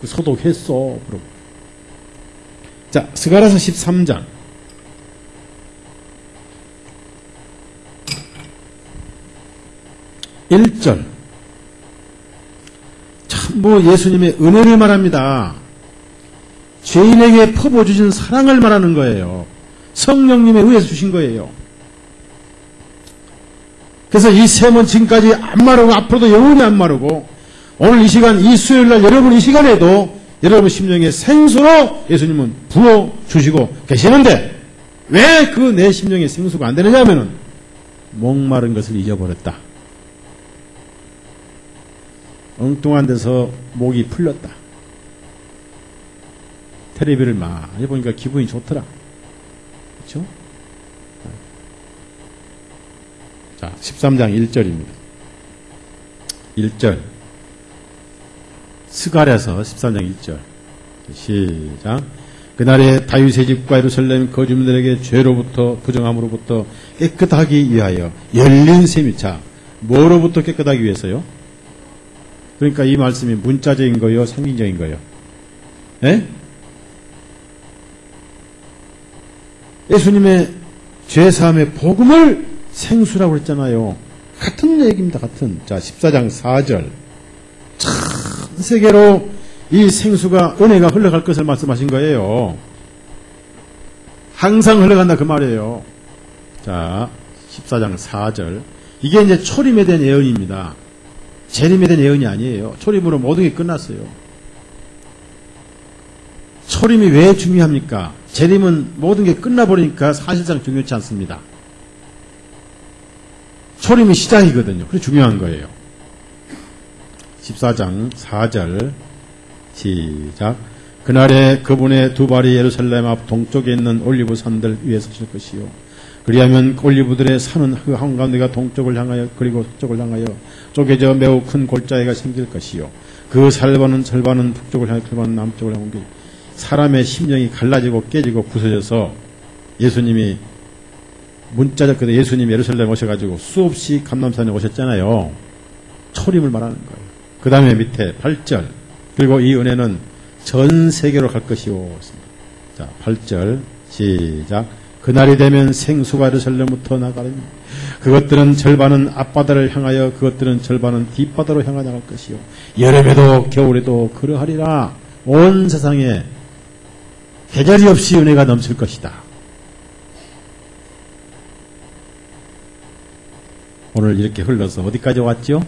그 소독했어? 그러고. 자, 스가랴서 13장. 1절. 참, 예수님의 은혜를 말합니다. 죄인에게 퍼부어주신 사랑을 말하는 거예요. 성령님에 의해서 주신 거예요. 그래서 이 샘은 지금까지 안 마르고 앞으로도 영원히 안 마르고 오늘 이 시간, 이 수요일날 여러분 이 시간에도 여러분 심령에 생수로 예수님은 부어주시고 계시는데 왜 그 내 심령에 생수가 안 되느냐 하면은 목마른 것을 잊어버렸다. 엉뚱한 데서 목이 풀렸다. 텔레비를 많이 보니까 기분이 좋더라. 그렇죠? 자, 13장 1절입니다. 1절. 스가랴서 13장 1절. 시작. 그날에 다윗의 집과 예루살렘 거주민들에게 죄로부터 부정함으로부터 깨끗하기 위하여 열린 샘이. 자, 뭐로부터 깨끗하기 위해서요? 그러니까 이 말씀이 문자적인 거예요? 상징적인 거예요? 예? 예수님의 죄사함의 복음을 생수라고 했잖아요. 같은 얘기입니다. 같은. 자, 14장 4절. 전 세계로 이 생수가, 은혜가 흘러갈 것을 말씀하신 거예요. 항상 흘러간다 그 말이에요. 자, 14장 4절. 이게 이제 초림에 대한 예언입니다. 재림에 대한 예언이 아니에요. 초림으로 모든 게 끝났어요. 초림이 왜 중요합니까? 재림은 모든 게 끝나버리니까 사실상 중요치 않습니다. 초림이 시작이거든요. 그게 중요한 거예요. 14장 4절 시작. 그날에 그분의 두 발이 예루살렘 앞 동쪽에 있는 올리브 산들 위에 서실 것이요. 그리하면 올리브들의 산은 그 한가운데가 동쪽을 향하여 그리고 서쪽을 향하여 쪼개져 매우 큰 골짜기가 생길 것이요. 그 절반은 북쪽을 향하여 절반은 남쪽을 향하여 사람의 심령이 갈라지고 깨지고 부서져서 예수님이 문자적 예수님이 예루살렘 오셔가지고 수없이 감람산에 오셨잖아요. 초림을 말하는 거예요. 그 다음에 밑에 8절. 그리고 이 은혜는 전 세계로 갈 것이요. 자, 8절 시작. 그날이 되면 생수가 예루살렘부터 나가리니 그것들은 절반은 앞바다를 향하여 그것들은 절반은 뒷바다로 향하 나갈 것이요. 여름에도 겨울에도 그러하리라. 온 세상에 계절이 없이 은혜가 넘칠 것이다. 오늘 이렇게 흘러서 어디까지 왔죠?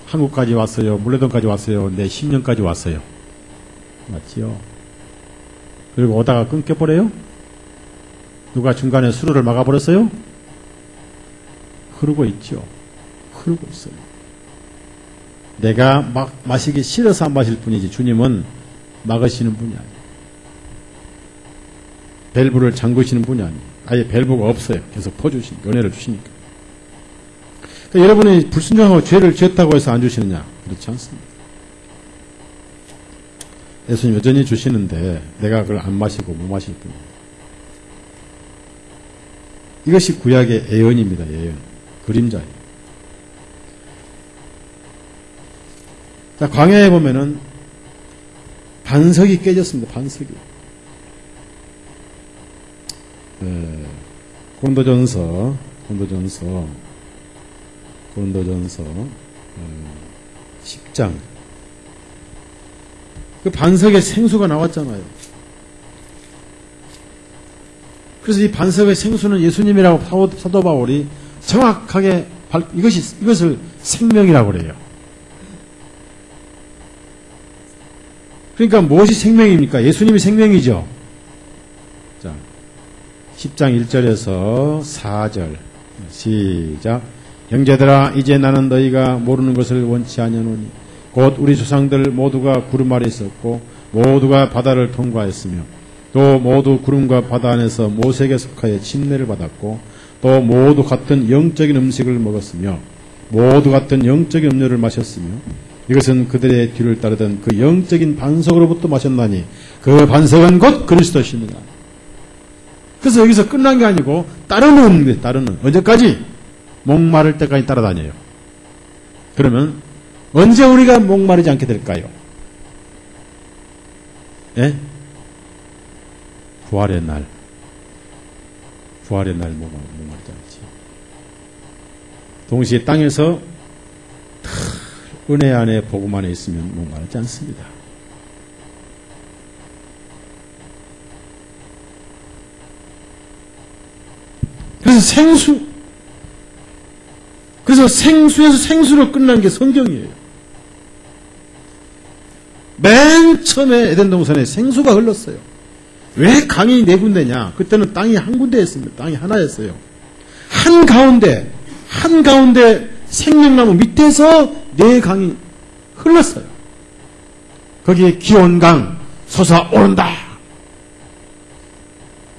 한국까지 왔어요. 물레동까지 왔어요. 내 10년까지 왔어요. 맞지요? 그리고 오다가 끊겨버려요? 누가 중간에 수로를 막아버렸어요? 흐르고 있죠. 흐르고 있어요. 내가 마시기 싫어서 안 마실 뿐이지 주님은 막으시는 분이 아니에요. 밸브를 잠그시는 분이 아니에요. 아예 밸브가 없어요. 계속 퍼주시니까, 은혜를 주시니까. 그러니까 여러분이 불순종하고 죄를 지었다고 해서 안 주시느냐? 그렇지 않습니다. 예수님 여전히 주시는데 내가 그걸 안 마시고 못 마실 뿐이에요. 이것이 구약의 예언입니다. 예언. 그림자예요. 자, 광야에 보면은 반석이 깨졌습니다. 반석이. 고린도전서 10장. 그 반석에 생수가 나왔잖아요. 그래서 이 반석의 생수는 예수님이라고 사도 바울이 정확하게 이것을 생명이라고 그래요. 그러니까 무엇이 생명입니까? 예수님이 생명이죠. 자, 10장 1절에서 4절 시작. 형제들아 이제 나는 너희가 모르는 것을 원치 아니하노니 곧 우리 조상들 모두가 구름 아래 있었고 모두가 바다를 통과했으며 또 모두 구름과 바다 안에서 모세에게 속하여 침례를 받았고 또 모두 같은 영적인 음식을 먹었으며 모두 같은 영적인 음료를 마셨으며 이것은 그들의 뒤를 따르던 그 영적인 반석으로부터 마셨나니 그 반석은 곧 그리스도시니라. 그래서 여기서 끝난 게 아니고 따르는 언제까지? 목마를 때까지 따라다녀요. 그러면 언제 우리가 목마르지 않게 될까요? 예? 부활의 날 목마르지 않지. 동시에 땅에서 은혜 안에 복음 안에 있으면 목마르지 않습니다. 그래서 생수에서 생수로 끝난 게 성경이에요. 맨 처음에 에덴 동산에 생수가 흘렀어요. 왜 강이 네 군데냐? 그때는 땅이 한 군데였습니다. 땅이 하나였어요. 한가운데 생명나무 밑에서 네 강이 흘렀어요. 거기에 기온강 솟아오른다.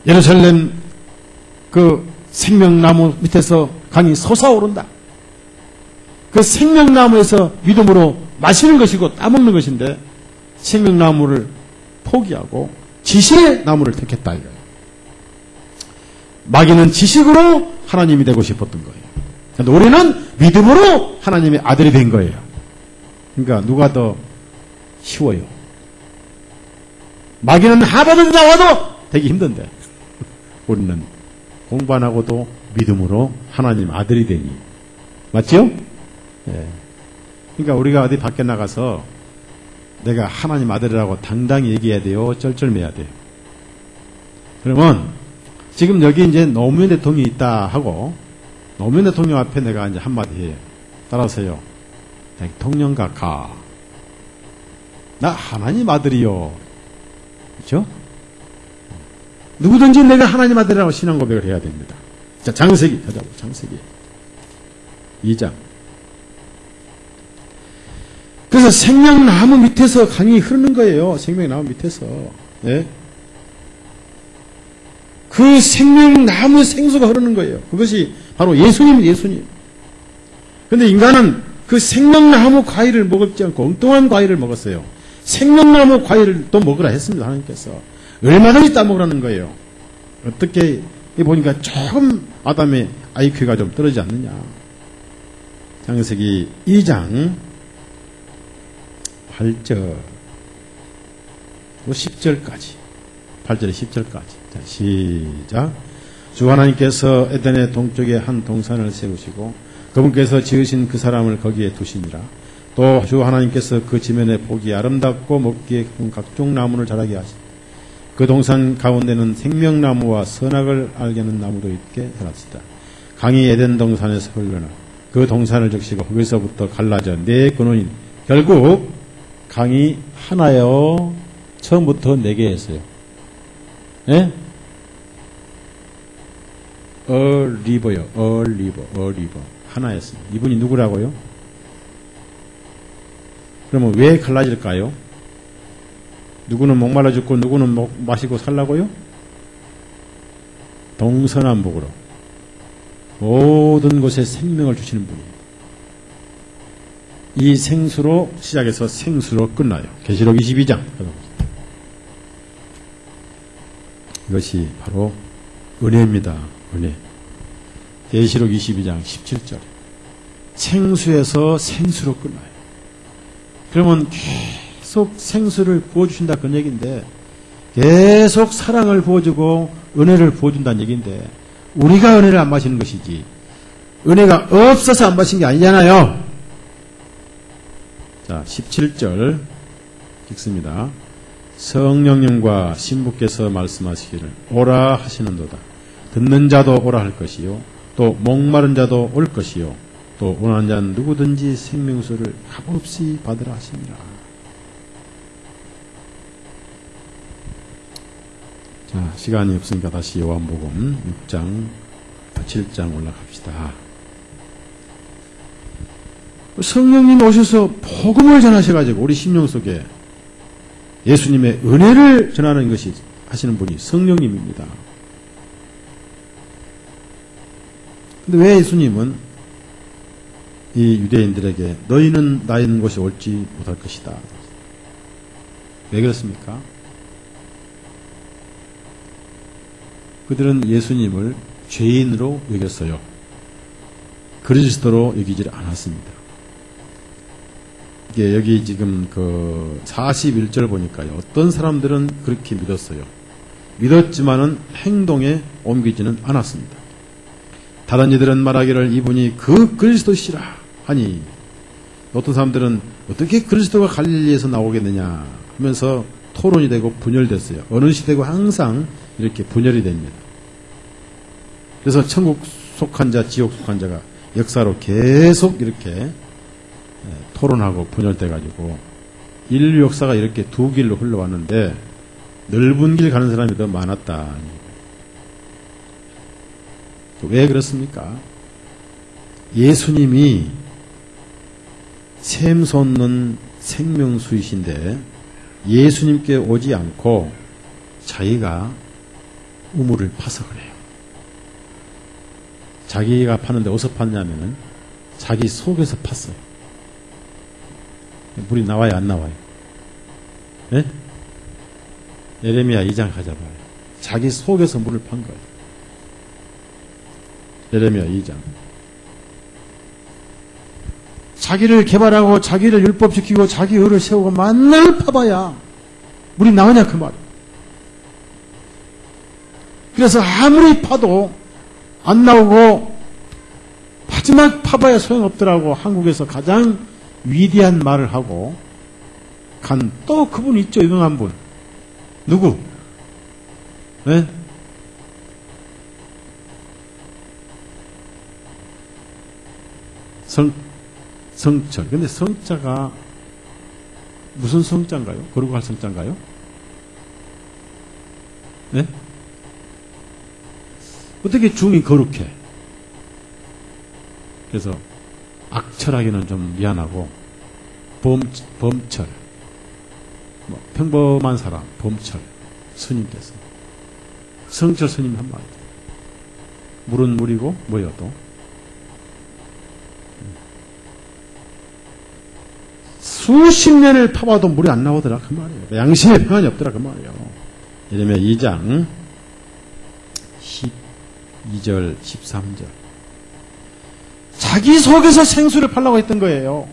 예루살렘 그 생명나무 밑에서 강이 솟아오른다. 그 생명나무에서 믿음으로 마시는 것이고 따먹는 것인데 생명나무를 포기하고 지식의 나무를 택했다 이거예요. 마귀는 지식으로 하나님이 되고 싶었던 거예요. 그런데 우리는 믿음으로 하나님의 아들이 된 거예요. 그러니까 누가 더 쉬워요? 마귀는 하버드 나와도 되기 힘든데 우리는 공부 안 하고도 믿음으로 하나님 아들이 되니. 맞죠? 예. 그러니까 우리가 어디 밖에 나가서 내가 하나님 아들이라고 당당히 얘기해야 돼요? 쩔쩔매야 돼요? 그러면 지금 여기 이제 노무현 대통령이 있다 하고, 노무현 대통령 앞에 내가 이제 한마디 해요. 따라서요. 대통령과 가. 나 하나님 아들이요. 그렇죠? 누구든지 내가 하나님 아들이라고 신앙 고백을 해야 됩니다. 자, 창세기 가자고. 창세기 2장. 그래서 생명나무 밑에서 강이 흐르는 거예요. 생명나무 밑에서. 네? 그 생명나무 생수가 흐르는 거예요. 그것이 바로 예수님, 예수님. 근데 인간은 그 생명나무 과일을 먹지 않고 엉뚱한 과일을 먹었어요. 생명나무 과일을 또 먹으라 했습니다. 하나님께서. 얼마든지 따먹으라는 거예요. 어떻게 보니까 조금 아담의 IQ가 좀 떨어지지 않느냐. 창세기 2장 8절 10절까지 8절에 10절까지. 자, 시작. 주 하나님께서 에덴의 동쪽에 한 동산을 세우시고 그분께서 지으신 그 사람을 거기에 두시니라. 또 주 하나님께서 그 지면에 보기 아름답고 먹기에 좋은 각종 나무를 자라게 하시니 그 동산 가운데는 생명나무와 선악을 알게 하는 나무도 있게 해놨으다. 강이 에덴 동산에서 흘러나 그 동산을 적시고 거기서부터 갈라져 네 근원인. 결국 강이 하나요. 처음부터 4개 했어요. 예? 리버요. 리버. 하나였습니다. 이분이 누구라고요? 그러면 왜 갈라질까요? 누구는 목말라 죽고 누구는 마시고 살라고요? 동서남북으로 모든 곳에 생명을 주시는 분이에요. 이 생수로 시작해서 생수로 끝나요. 계시록 22장. 이것이 바로 은혜입니다. 은혜. 계시록 22장 17절. 생수에서 생수로 끝나요. 그러면 계속 생수를 부어주신다 그런 얘기인데, 계속 사랑을 부어주고 은혜를 부어준다는 얘기인데, 우리가 은혜를 안 마시는 것이지 은혜가 없어서 안 마신 게 아니잖아요. 자, 17절 읽습니다. 성령님과 신부께서 말씀하시기를 오라 하시는도다. 듣는 자도 오라 할 것이요 또 목마른 자도 올 것이요 또 원하는 자는 누구든지 생명수를 값없이 받으라 하시니라. 자, 시간이 없으니까 다시 요한복음 6장 7장 올라갑시다. 성령님 오셔서 복음을 전하셔가지고 우리 심령 속에 예수님의 은혜를 전하는 것이 하시는 분이 성령님입니다. 근데 왜 예수님은 이 유대인들에게 너희는 나 있는 곳에 올지 못할 것이다. 왜 그렇습니까? 그들은 예수님을 죄인으로 여겼어요. 그리스도로 여기지 않았습니다. 이게 여기 지금 그 41절 보니까요. 어떤 사람들은 그렇게 믿었어요. 믿었지만은 행동에 옮기지는 않았습니다. 다른 이들은 말하기를 이분이 그 그리스도시라 하니, 어떤 사람들은 어떻게 그리스도가 갈릴리에서 나오겠느냐 하면서 토론이 되고 분열됐어요. 어느 시대고 항상 이렇게 분열이 됩니다. 그래서 천국 속한 자, 지옥 속한 자가 역사로 계속 이렇게 토론하고 분열돼가지고 인류 역사가 이렇게 두 길로 흘러왔는데 넓은 길 가는 사람이 더 많았다. 왜 그렇습니까? 예수님이 샘솟는 생명수이신데 예수님께 오지 않고 자기가 우물을 파서 그래요. 자기가 파는데 어디서 팠냐면은 자기 속에서 팠어요. 물이 나와요, 안 나와요? 네? 예레미야 2장 가져봐요. 자기 속에서 물을 판 거예요. 예레미야 2장. 자기를 개발하고 자기를 율법시키고 자기 의를 세우고 만날 파봐야 물이 나오냐 그 말이에요. 그래서 아무리 파도 안 나오고 마지막 파봐야 소용없더라고. 한국에서 가장 위대한 말을 하고 간 또 그분 있죠. 유명한 분. 누구? 네? 성철. 근데 성자가 무슨 성자인가요? 거룩할 성자인가요? 네? 어떻게 중이 거룩해? 그래서 악철하기는 좀 미안하고 범철, 평범한 사람, 범철 스님께서 성철 스님 한 말. 물은 물이고 뭐요 또? 수십 년을 파봐도 물이 안 나오더라 그 말이에요. 양심의 평안이 없더라 그 말이에요. 예레미야 2장 12절 13절 자기 속에서 생수를 팔라고 했던 거예요.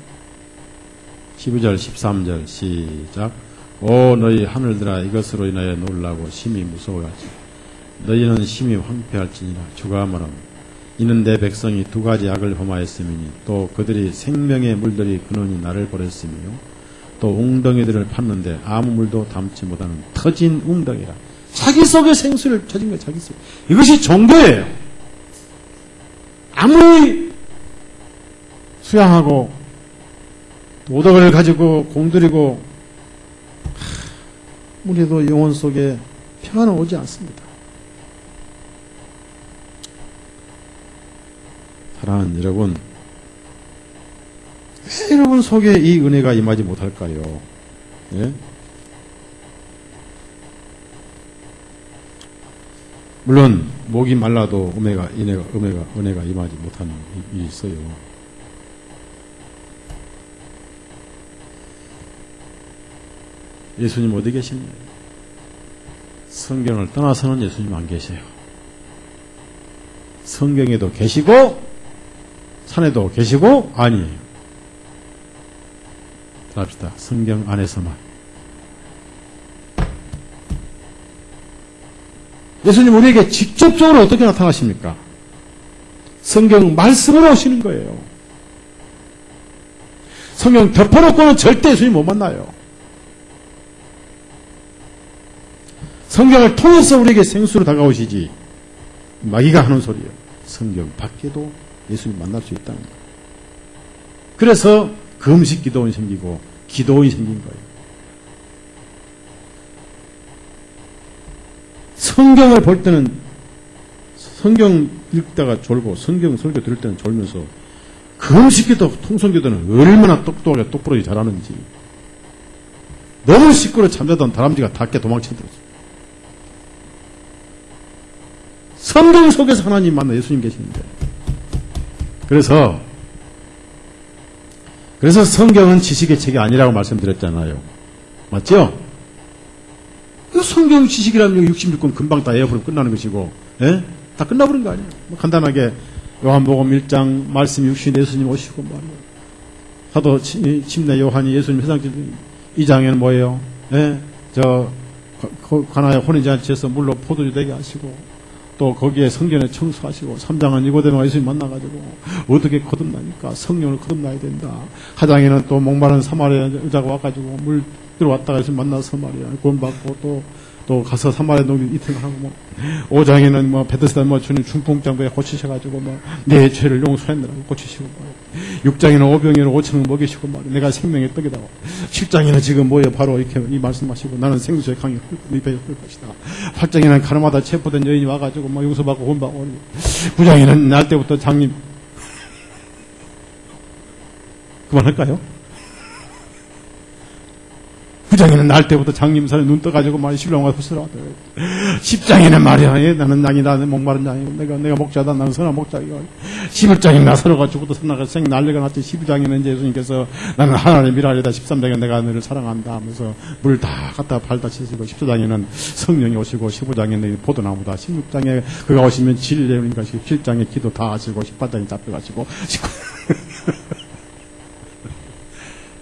12절 13절 시작. 오 너희 하늘들아 이것으로 인하여 놀라고 심히 무서워하지. 너희는 심히 황폐할지니라. 주가 말합니다. 이는 내 백성이 두 가지 악을 범하였음이니 또 그들이 생명의 물들이 근원이 나를 버렸으며 또 웅덩이들을 팠는데 아무 물도 담지 못하는 터진 웅덩이라. 자기 속에 생수를 터진 거예요. 자기 속에. 이것이 종교예요. 아무리 수양하고 도덕을 가지고 공들이고 우리도 영혼 속에 평안은 오지 않습니다. 사랑하는 여러분, 왜 여러분 속에 이 은혜가 임하지 못할까요? 예? 물론 목이 말라도 은혜가 임하지 못하는 일이 있어요. 예수님 어디 계시나요? 성경을 떠나서는 예수님 안 계세요. 성경에도 계시고 산에도 계시고 아니에요. 합시다. 성경 안에서만. 예수님 우리에게 직접적으로 어떻게 나타나십니까? 성경 말씀으로 오시는 거예요. 성경 덮어놓고는 절대 예수님 못 만나요. 성경을 통해서 우리에게 생수로 다가오시지 마귀가 하는 소리예요. 성경 밖에도 예수님 만날 수 있다는 거예요. 그래서 금식 기도원이 생기고 기도원이 생긴 거예요. 성경을 볼 때는 성경 읽다가 졸고 성경 설교 들을 때는 졸면서 금식 기도, 통성기도는 얼마나 똑똑하게 똑부러지 잘하는지 너무 시끄러 잠자던 다람쥐가 닭게 도망치더라고요. 성경 속에서 하나님 만나 예수님 계시는데 그래서 성경은 지식의 책이 아니라고 말씀드렸잖아요. 맞죠? 성경 지식이라면 66권 금방 다 외워버리면 끝나는 것이고, 예? 다 끝나버린 거 아니에요. 간단하게 요한복음 1장 말씀 육신 예수님 오시고 말이에요. 사도 침례 요한이 예수님 회상집 2장에는 뭐예요? 예? 가나의 혼인잔치에서 물로 포도주 되게 하시고 또 거기에 성전에 청소하시고 3장은 니고데모가 예수님 만나가지고 어떻게 거듭나니까 성령을 거듭나야 된다. 4장에는 또 목마른 사마리아 여자가 와가지고 물 들어왔다가 예수님 만나서 말이야 구원받고 또 가서 사마리아 농민 이틀 하고 5장에는 베드스다 주님 중풍장부에 고치셔가지고 내 죄를 용서했느라고 고치시고 6장에는 오병이를 5천을 먹이시고 내가 생명의 떡이다. 7장에는 지금 뭐예요? 바로 이렇게 이 말씀하시고 나는 생수의 강이 네 배에 흘 것이다. 8장에는 가늠하다 체포된 여인이 와가지고 용서받고 구원받고 9장에는 날 때부터 장님 그만할까요? 9장에는 날 때부터 장님산에 눈 떠가지고 신랑과 부스러웠다. 10장에는 말이야, 나는 양이다, 목마른 양이고, 내가 목자다, 나는 선한 목자이고. 11장에는 나사로가 죽어도 선나가 생 난리가 났지. 12장에는 이제 예수님께서 나는 하나님의 미랄이다. 13장에는 내가 너를 사랑한다 하면서 물 다 갖다 발다 치시고, 14장에는 성령이 오시고, 15장에는 포도나무다. 16장에 그가 오시면 진리니까 17장에 기도 다 하시고, 18장에 잡혀가시고,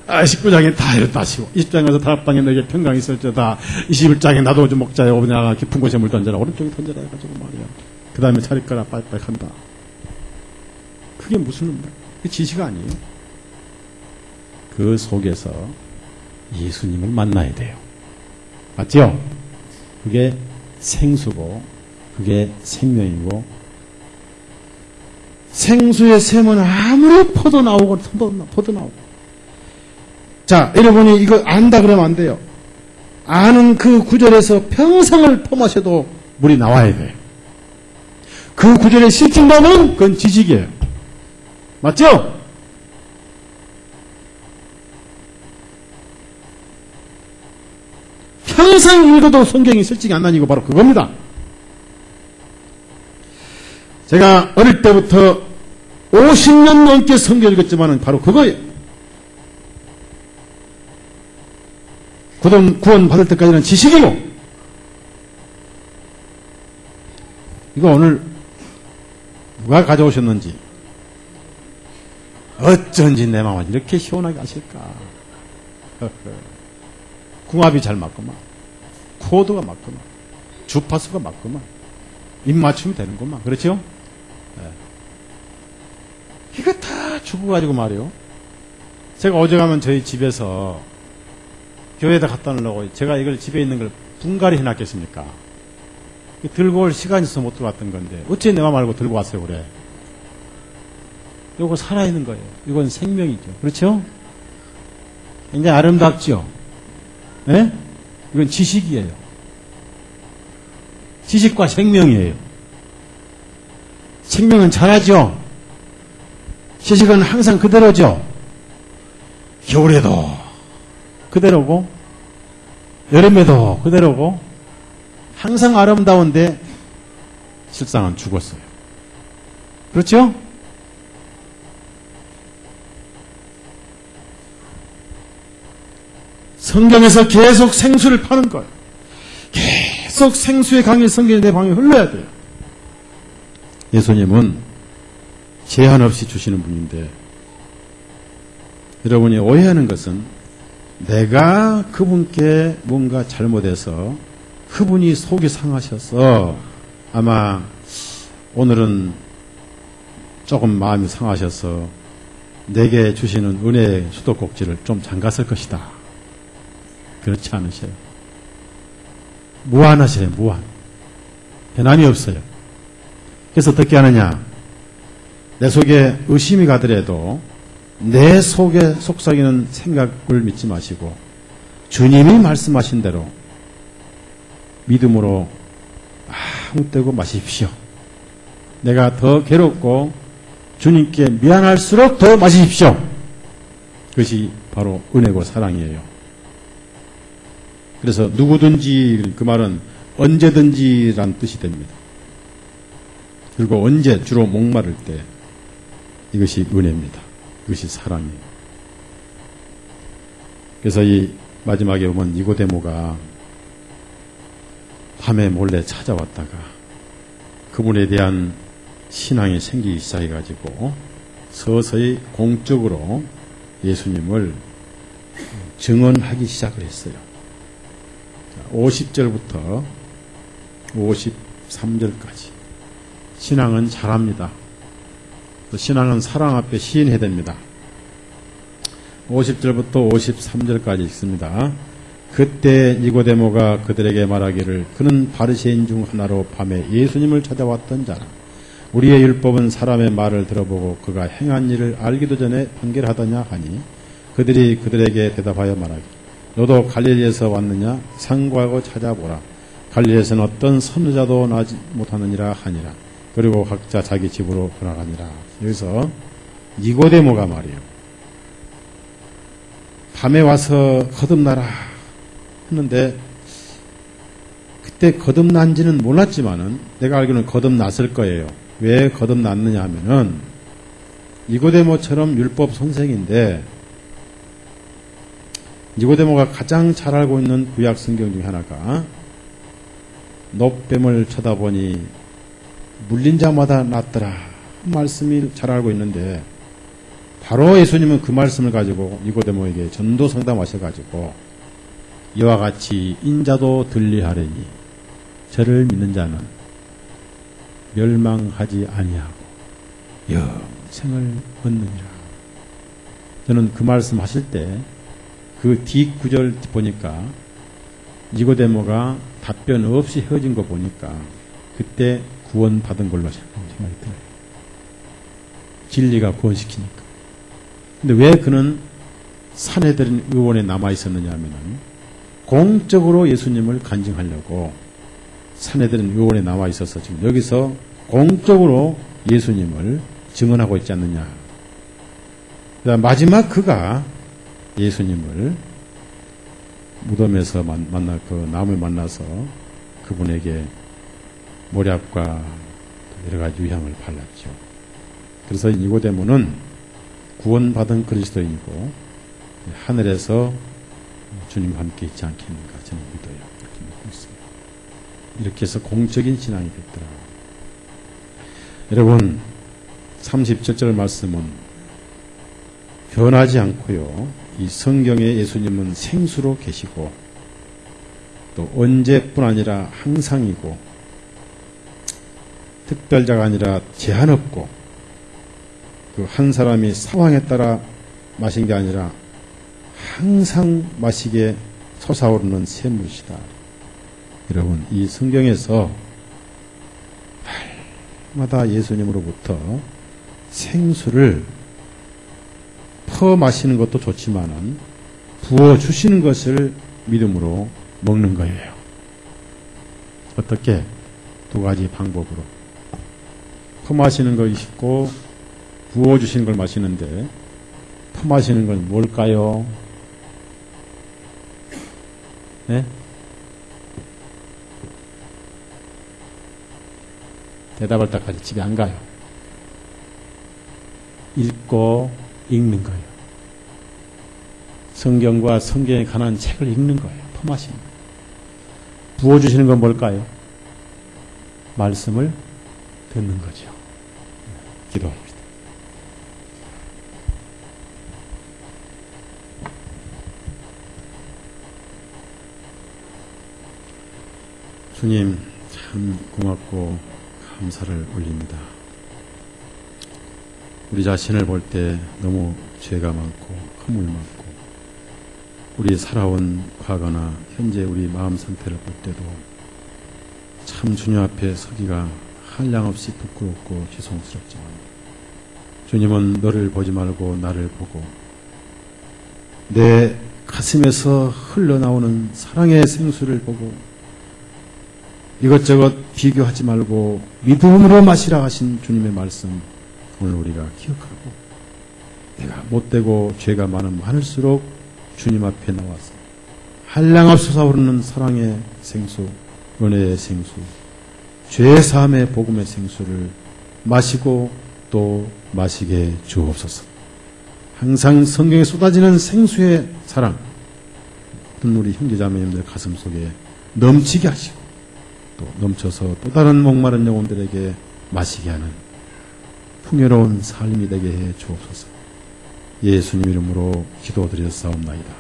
19장에 다 이렇다 하시고 20장에서 다락방에 너에게 평강이 있을지어다 21장에 나도 좀 먹자요 오냐 깊은 곳에 물 던져라 오른쪽에 던져라 해가지고 말이야 그 다음에 차릴 거라 빨리빨리 한다. 그게 무슨 그 지시가 아니에요. 그 속에서 예수님을 만나야 돼요. 맞죠? 그게 생수고 그게 생명이고 생수의 샘은 아무리 퍼도 나오고 퍼도 나오고. 자, 여러분이 이거 안다 그러면 안 돼요. 아는 그 구절에서 평생을 퍼마셔도 물이 나와야 돼요. 그 구절에 실증나면 그건 지식이에요. 맞죠? 평생 읽어도 성경이 실증이 안 나는 거 바로 그겁니다. 제가 어릴 때부터 50년 넘게 성경 읽었지만은 바로 그거예요. 구원 받을 때까지는 지식이고, 이거 오늘 누가 가져오셨는지, 어쩐지 내 마음은 이렇게 시원하게 하실까. 궁합이 잘 맞구만. 코드가 맞구만. 주파수가 맞구만. 입맞춤이 되는구만. 그렇죠? 네. 이거 다 죽어가지고 말이요. 제가 어제 가면 저희 집에서 교회에다 갖다 놓으려고 제가 이걸 집에 있는 걸 분갈이 해놨겠습니까? 들고 올 시간이 있어서 못 들어왔던 건데 어째 내 맘 알고 들고 왔어요 그래. 이거 살아있는 거예요. 이건 생명이죠. 그렇죠? 굉장히 아름답죠? 네? 이건 지식이에요. 지식과 생명이에요. 생명은 자라죠? 지식은 항상 그대로죠? 겨울에도 그대로고, 여름에도 그대로고, 항상 아름다운데, 실상은 죽었어요. 그렇죠? 성경에서 계속 생수를 파는 거예요. 계속 생수의 강이 성경의 내 방에 흘러야 돼요. 예수님은 제한 없이 주시는 분인데, 여러분이 오해하는 것은 내가 그분께 뭔가 잘못해서 그분이 속이 상하셔서 아마 오늘은 조금 마음이 상하셔서 내게 주시는 은혜의 수도꼭지를 좀 잠갔을 것이다. 그렇지 않으셔요. 무한하셔요. 무한. 변함이 없어요. 그래서 어떻게 하느냐. 내 속에 의심이 가더라도 내 속에 속삭이는 생각을 믿지 마시고 주님이 말씀하신 대로 믿음으로 아무 때고 마십시오. 내가 더 괴롭고 주님께 미안할수록 더 마십시오. 그것이 바로 은혜고 사랑이에요. 그래서 누구든지 그 말은 언제든지란 뜻이 됩니다. 그리고 언제 주로 목마를 때 이것이 은혜입니다. 그것이 사랑이에요. 그래서 이 마지막에 보면 니고데모가 밤에 몰래 찾아왔다가 그분에 대한 신앙이 생기기 시작해가지고 서서히 공적으로 예수님을 증언하기 시작을 했어요. 50절부터 53절까지 신앙은 잘합니다. 신앙은 사랑 앞에 시인해야 됩니다. 50절부터 53절까지 있습니다. 그때 니고데모가 그들에게 말하기를 그는 바리새인 중 하나로 밤에 예수님을 찾아왔던 자라. 우리의 율법은 사람의 말을 들어보고 그가 행한 일을 알기도 전에 판결하더냐 하니 그들이 그들에게 대답하여 말하기 너도 갈릴리에서 왔느냐 상고하고 찾아보라. 갈릴리에서는 어떤 선지자도 나지 못하느니라 하니라. 그리고 각자 자기 집으로 돌아가니라. 여기서 니고데모가 말이에요. 밤에 와서 거듭나라 했는데 그때 거듭난지는 몰랐지만은 내가 알기로는 거듭났을 거예요. 왜 거듭났느냐 하면은 니고데모처럼 율법 선생인데 니고데모가 가장 잘 알고 있는 구약 성경 중에 하나가 놋뱀을 쳐다보니 물린 자마다 낫더라 말씀이 잘 알고 있는데 바로 예수님은 그 말씀을 가지고 니고데모에게 전도 상담하셔가지고 이와 같이 인자도 들리하려니 저를 믿는 자는 멸망하지 아니하고 영생을 얻느니라. 저는 그 말씀 하실 때 그 뒷구절 보니까 니고데모가 답변 없이 헤어진 거 보니까 그때 구원받은 걸로 생각이 들어요. 진리가 구원시키니까. 근데 왜 그는 산헤드린 의원에 남아 있었느냐 하면은 공적으로 예수님을 간증하려고 산헤드린 의원에 남아 있어서 지금 여기서 공적으로 예수님을 증언하고 있지 않느냐. 그다음 마지막 그가 예수님을 무덤에서 그 나무에 만나서 그분에게 모략과 여러 가지 유향을 발랐죠. 그래서 니고데모는 구원받은 그리스도인이고 하늘에서 주님과 함께 있지 않겠는가 저는 믿어요. 그렇게 믿고 있습니다. 이렇게 해서 공적인 신앙이 됐더라. 여러분 37절 말씀은 변하지 않고요. 이 성경에 예수님은 생수로 계시고 또 언제뿐 아니라 항상이고 특별자가 아니라 제한 없고 그 한 사람이 상황에 따라 마신 게 아니라 항상 마시게 솟아오르는 샘물이시다. 여러분 이 성경에서 날마다 예수님으로부터 생수를 퍼 마시는 것도 좋지만은 부어 주시는 것을 믿음으로 먹는 거예요. 어떻게? 두 가지 방법으로. 퍼 마시는 거 있고 부어 주시는 걸 마시는데 퍼 마시는 건 뭘까요? 네? 대답할 때까지 집에 안 가요. 읽고 읽는 거예요. 성경과 성경에 관한 책을 읽는 거예요. 퍼마시는 거예요. 부어주시는 건 뭘까요? 말씀을 듣는 거죠. 기도합니다. 주님 참 고맙고 감사를 올립니다. 우리 자신을 볼 때 너무 죄가 많고 허물 많고 우리 살아온 과거나 현재 우리 마음 상태를 볼 때도 참 주님 앞에 서기가 한량없이 부끄럽고 죄송스럽지만 주님은 너를 보지 말고 나를 보고 내 가슴에서 흘러나오는 사랑의 생수를 보고 이것저것 비교하지 말고 믿음으로 마시라 하신 주님의 말씀 오늘 우리가 기억하고 내가 못되고 죄가 많을수록 주님 앞에 나와서 한량없이 솟아오르는 사랑의 생수, 은혜의 생수, 죄사함의 복음의 생수를 마시고 또 마시게 주옵소서. 항상 성경에 쏟아지는 생수의 사랑 모든 우리 형제자매님들 가슴 속에 넘치게 하시고 또 넘쳐서 또 다른 목마른 영혼들에게 마시게 하는 풍요로운 삶이 되게 해 주옵소서. 예수님 이름으로 기도드렸사옵나이다.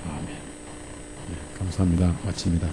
아멘. 네, 감사합니다. 마칩니다.